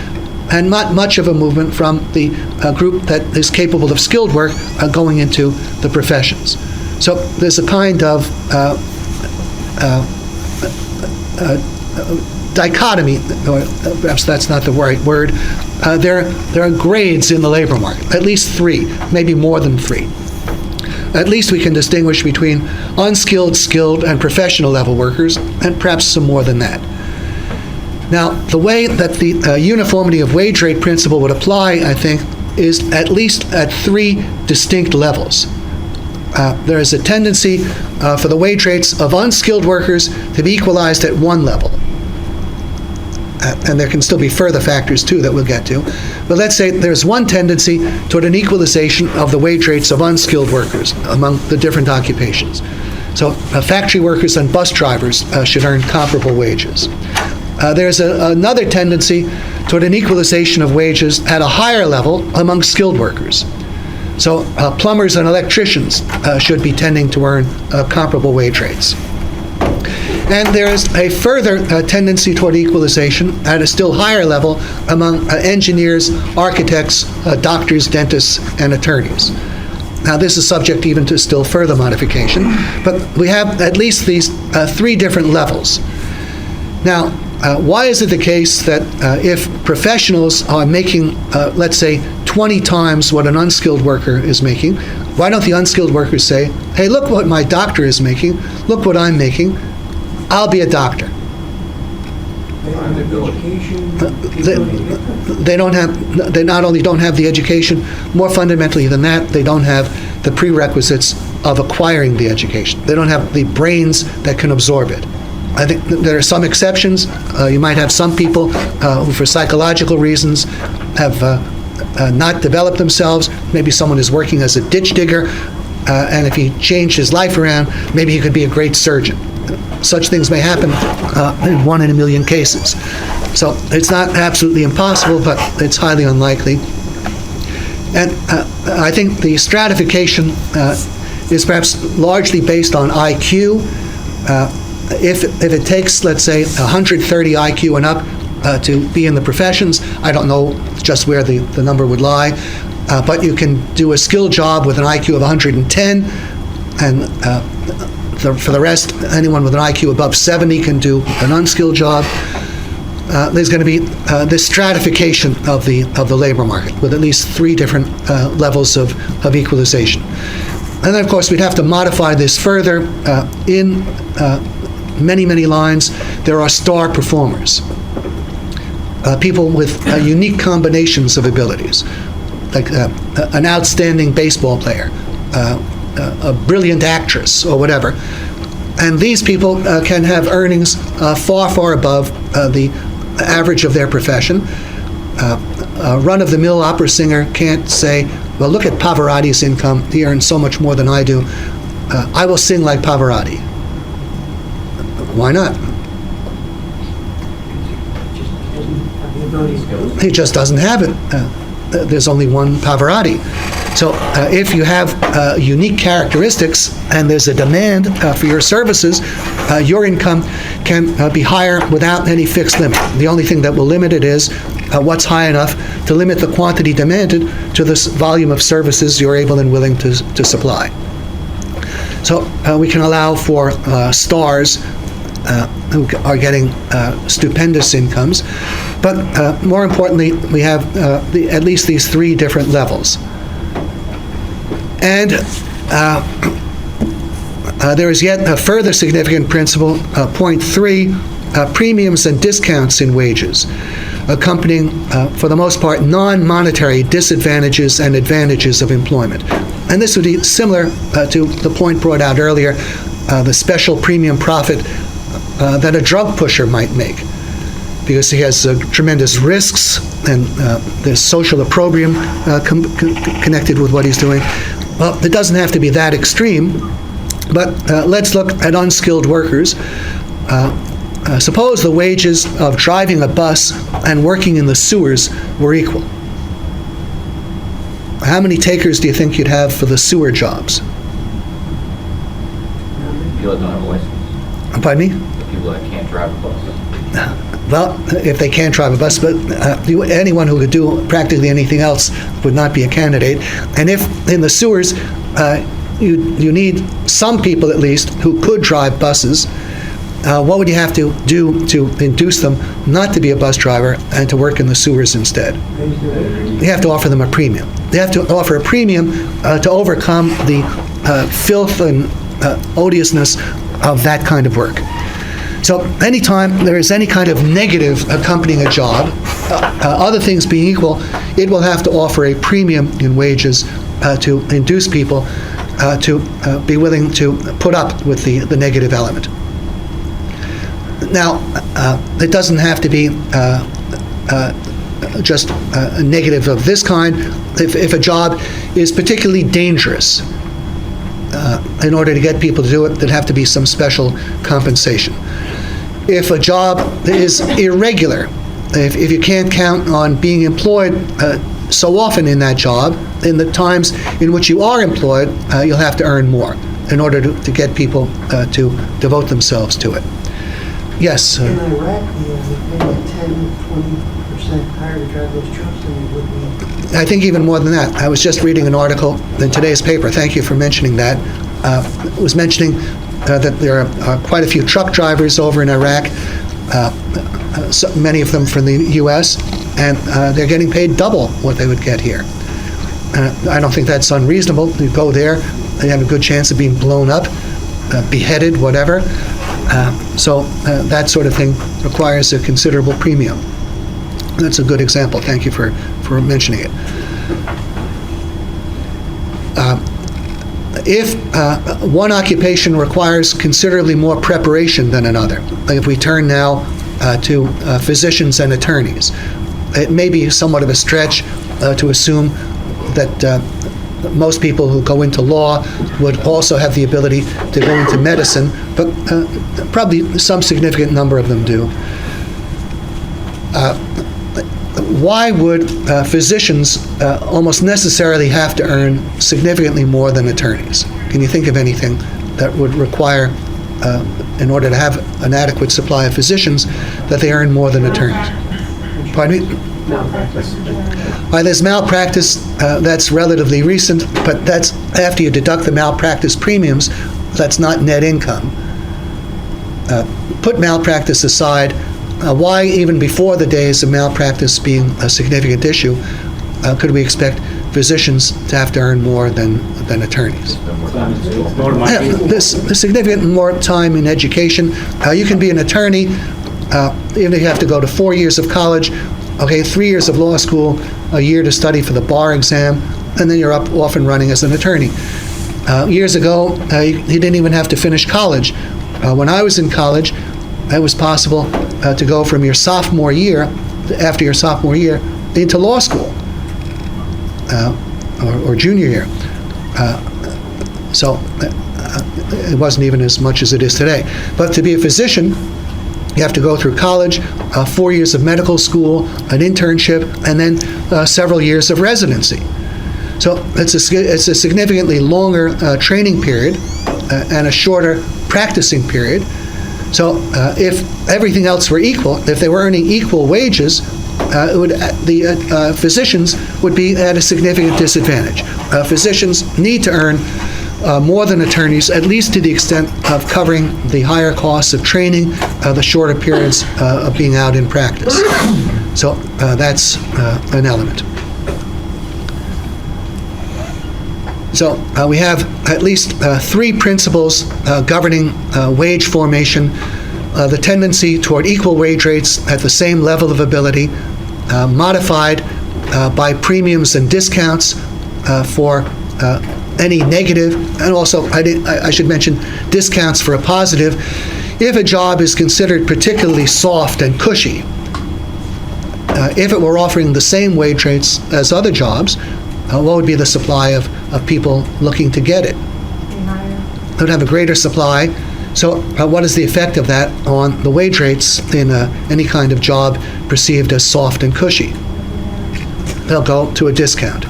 and not much of a movement from the group that is capable of skilled work going into the professions. So there's a kind of dichotomy, or perhaps that's not the right word. There are grades in the labor market, at least three, maybe more than three. At least we can distinguish between unskilled, skilled, and professional level workers, and perhaps some more than that. Now, the way that the uniformity of wage rate principle would apply, I think, is at least at three distinct levels. There is a tendency for the wage rates of unskilled workers to be equalized at one level. And there can still be further factors, too, that we'll get to. But let's say there's one tendency toward an equalization of the wage rates of unskilled workers among the different occupations. So factory workers and bus drivers should earn comparable wages. There's another tendency toward an equalization of wages at a higher level among skilled workers. So plumbers and electricians should be tending to earn comparable wage rates. And there's a further tendency toward equalization at a still higher level among engineers, architects, doctors, dentists, and attorneys. Now, this is subject even to still further modification, but we have at least these three different levels. Now, why is it the case that if professionals are making, let's say, 20 times what an unskilled worker is making, why don't the unskilled workers say, hey, look what my doctor is making, look what I'm making, I'll be a doctor? They not only don't have the education, more fundamentally than that, they don't have the prerequisites of acquiring the education. They don't have the brains that can absorb it. I think there are some exceptions. You might have some people who, for psychological reasons, have not developed themselves. Maybe someone is working as a ditch digger, and if he changed his life around, maybe he could be a great surgeon. Such things may happen in 1 in a million cases. So it's not absolutely impossible, but it's highly unlikely. And I think the stratification is perhaps largely based on IQ. If it takes, let's say, 130 IQ and up to be in the professions, I don't know just where the number would lie, but you can do a skill job with an IQ of 110, and for the rest, anyone with an IQ above 70 can do an unskilled job. There's going to be this stratification of the labor market with at least three different levels of equalization. And then, of course, we'd have to modify this further. In many lines, there are star performers, people with unique combinations of abilities, like an outstanding baseball player, a brilliant actress, or whatever. And these people can have earnings far above the average of their profession. A run-of-the-mill opera singer can't say, well, look at Pavarotti's income. He earns so much more than I do. I will sing like Pavarotti. Why not? He just doesn't have it. There's only one Pavarotti. So if you have unique characteristics and there's a demand for your services, your income can be higher without any fixed limit. The only thing that will limit it is what's high enough to limit the quantity demanded to this volume of services you're able and willing to supply. So we can allow for stars who are getting stupendous incomes, but more importantly, we have at least these three different levels. And there is yet a further significant principle, point 3, premiums and discounts in wages, accompanying, for the most part, non-monetary disadvantages and advantages of employment. And this would be similar to the point brought out earlier, the special premium profit that a drug pusher might make, because he has tremendous risks and there's social opprobrium connected with what he's doing. Well, it doesn't have to be that extreme, but let's look at unskilled workers. Suppose the wages of driving a bus and working in the sewers were equal. How many takers do you think you'd have for the sewer jobs? People that don't have a license. Pardon me? The people that can't drive a bus. Well, if they can't drive a bus, but anyone who could do practically anything else would not be a candidate. And if in the sewers, you need some people at least who could drive buses, what would you have to do to induce them not to be a bus driver and to work in the sewers instead? You have to offer them a premium. You have to offer a premium to overcome the filth and odiousness of that kind of work. So anytime there is any kind of negative accompanying a job, other things being equal, it will have to offer a premium in wages to induce people to be willing to put up with the negative element. Now, it doesn't have to be just a negative of this kind. If a job is particularly dangerous, in order to get people to do it, there'd have to be some special compensation. If a job is irregular, if you can't count on being employed so often in that job, in the times in which you are employed, you'll have to earn more in order to get people to devote themselves to it. Yes? In Iraq, they pay 10-20% higher to drive those trucks than they would be. I think even more than that. I was just reading an article in today's paper. Thank you for mentioning that. It was mentioning that there are quite a few truck drivers over in Iraq, so many of them from the U.S., and they're getting paid double what they would get here. I don't think that's unreasonable. You go there, they have a good chance of being blown up, beheaded, whatever. So that sort of thing requires a considerable premium. That's a good example. Thank you for mentioning it. If one occupation requires considerably more preparation than another, like if we turn now to physicians and attorneys, it may be somewhat of a stretch to assume that most people who go into law would also have the ability to go into medicine, but probably some significant number of them do. Why would physicians almost necessarily have to earn significantly more than attorneys? Can you think of anything that would require, in order to have an adequate supply of physicians, that they earn more than attorneys? Pardon me? Malpractice. There's malpractice, that's relatively recent, but that's after you deduct the malpractice premiums, that's not net income. Put malpractice aside, why even before the days of malpractice being a significant issue, could we expect physicians to have to earn more than attorneys? There's significant more time in education. You can be an attorney, even if you have to go to 4 years of college, 3 years of law school, a year to study for the bar exam, and then you're off and running as an attorney. Years ago, you didn't even have to finish college. When I was in college, it was possible to go from your sophomore year, after your sophomore year, into law school, or junior year. So it wasn't even as much as it is today. But to be a physician, you have to go through college, 4 years of medical school, an internship, and then several years of residency. So it's a significantly longer training period and a shorter practicing period. So if everything else were equal, if they were earning equal wages, the physicians would be at a significant disadvantage. Physicians need to earn more than attorneys, at least to the extent of covering the higher costs of training, the shorter periods of being out in practice. So that's an element. So we have at least three principles governing wage formation. The tendency toward equal wage rates at the same level of ability, modified by premiums and discounts for any negative, and also I should mention discounts for a positive. If a job is considered particularly soft and cushy, if it were offering the same wage rates as other jobs, what would be the supply of people looking to get it? It would have a greater supply. So what is the effect of that on the wage rates in any kind of job perceived as soft and cushy? They'll go to a discount.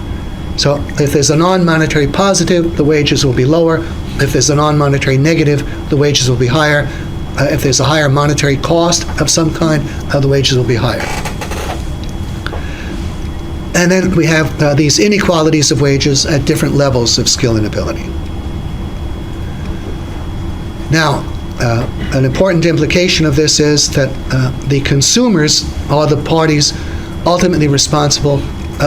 So if there's a non-monetary positive, the wages will be lower. If there's a non-monetary negative, the wages will be higher. If there's a higher monetary cost of some kind, the wages will be higher. And then we have these inequalities of wages at different levels of skill and ability. Now, an important implication of this is that the consumers are the parties ultimately responsible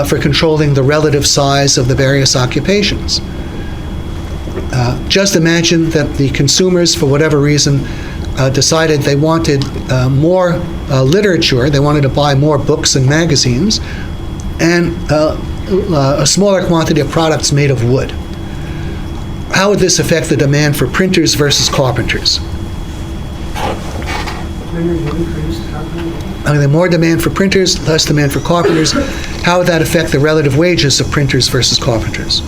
for controlling the relative size of the various occupations. Just imagine that the consumers, for whatever reason, decided they wanted more literature, they wanted to buy more books and magazines, and a smaller quantity of products made of wood. How would this affect the demand for printers versus carpenters? The more demand for printers, less demand for carpenters. How would that affect the relative wages of printers versus carpenters?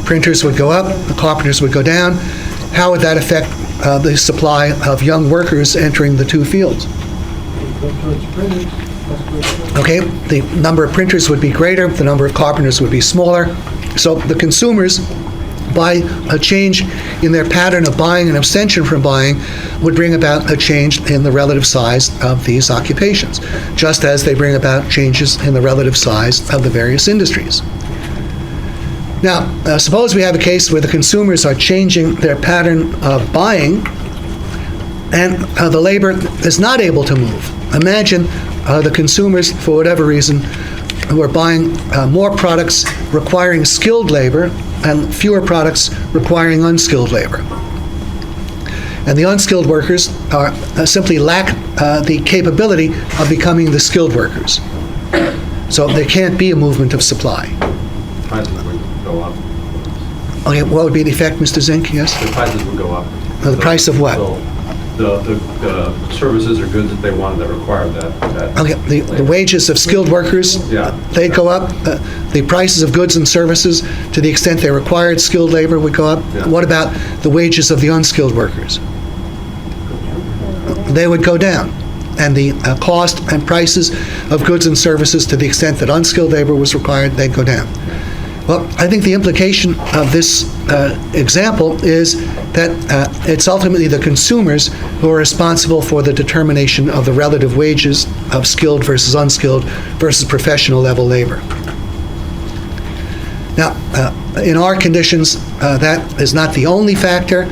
Printers would go up, the carpenters would go down. How would that affect the supply of young workers entering the two fields? Okay, the number of printers would be greater, the number of carpenters would be smaller. So the consumers, by a change in their pattern of buying and abstention from buying, would bring about a change in the relative size of these occupations, just as they bring about changes in the relative size of the various industries. Now, suppose we have a case where the consumers are changing their pattern of buying and the labor is not able to move. Imagine the consumers, for whatever reason, who are buying more products requiring skilled labor and fewer products requiring unskilled labor. And the unskilled workers simply lack the capability of becoming the skilled workers. So there can't be a movement of supply. Prices would go up. Okay, what would be the effect, Mr. Zink? Yes? The prices would go up. The price of what? So the services or goods that they wanted that required that. Okay, the wages of skilled workers, Yeah. they'd go up. The prices of goods and services, to the extent they required skilled labor, would go up. Yeah. What about the wages of the unskilled workers? They would go down. And the cost and prices of goods and services, to the extent that unskilled labor was required, they'd go down. Well, I think the implication of this example is that it's ultimately the consumers who are responsible for the determination of the relative wages of skilled versus unskilled versus professional level labor. Now, in our conditions, that is not the only factor.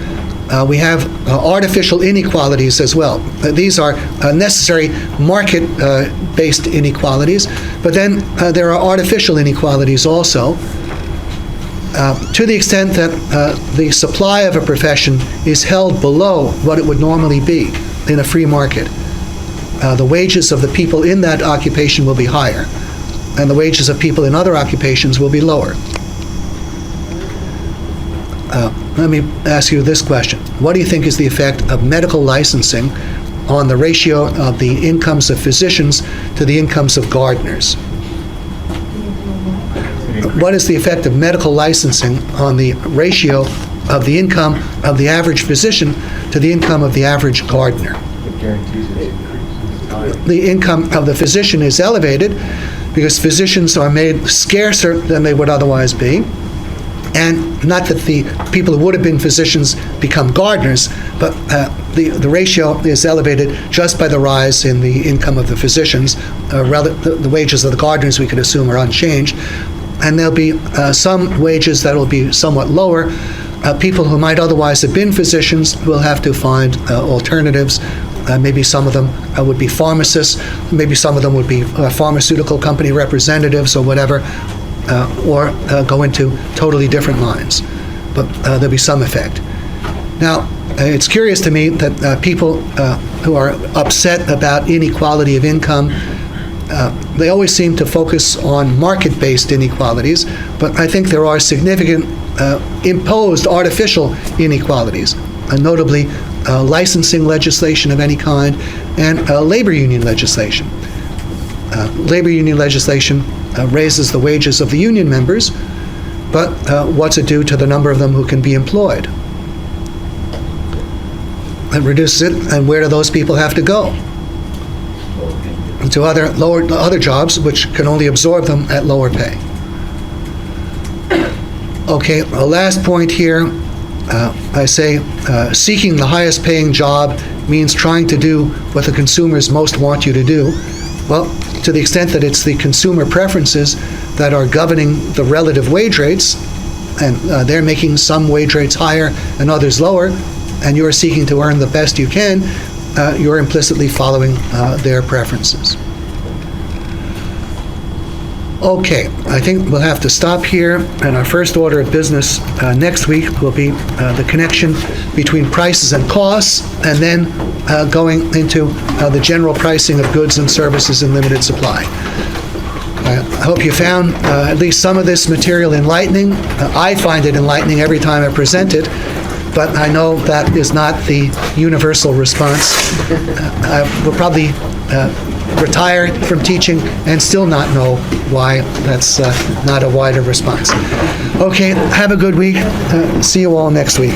We have artificial inequalities as well. These are necessary market-based inequalities, but then there are artificial inequalities also. To the extent that the supply of a profession is held below what it would normally be in a free market, the wages of the people in that occupation will be higher, and the wages of people in other occupations will be lower. Let me ask you this question. What do you think is the effect of medical licensing on the ratio of the incomes of physicians to the incomes of gardeners? What is the effect of medical licensing on the ratio of the income of the average physician to the income of the average gardener? It guarantees its increase. The income of the physician is elevated because physicians are made scarcer than they would otherwise be. and not that the people who would have been physicians become gardeners, but the ratio is elevated just by the rise in the income of the physicians. The wages of the gardeners, we could assume, are unchanged. And there'll be some wages that will be somewhat lower. People who might otherwise have been physicians will have to find alternatives. Maybe some of them would be pharmacists. Maybe some of them would be pharmaceutical company representatives or whatever, or go into totally different lines. But there'll be some effect. Now, it's curious to me that people who are upset about inequality of income, they always seem to focus on market-based inequalities, but I think there are significant imposed artificial inequalities, notably licensing legislation of any kind and labor union legislation. Labor union legislation raises the wages of the union members, but what's it do to the number of them who can be employed? It reduces it, and where do those people have to go? To other jobs, which can only absorb them at lower pay. Okay, a last point here. I say seeking the highest paying job means trying to do what the consumers most want you to do. Well, to the extent that it's the consumer preferences that are governing the relative wage rates, and they're making some wage rates higher and others lower, and you're seeking to earn the best you can, you're implicitly following their preferences. Okay, I think we'll have to stop here, and our first order of business next week will be the connection between prices and costs, and then going into the general pricing of goods and services in limited supply. I hope you found at least some of this material enlightening. I find it enlightening every time I present it, but I know that is not the universal response. I will probably retire from teaching and still not know why that's not a wider response. Okay, have a good week. See you all next week.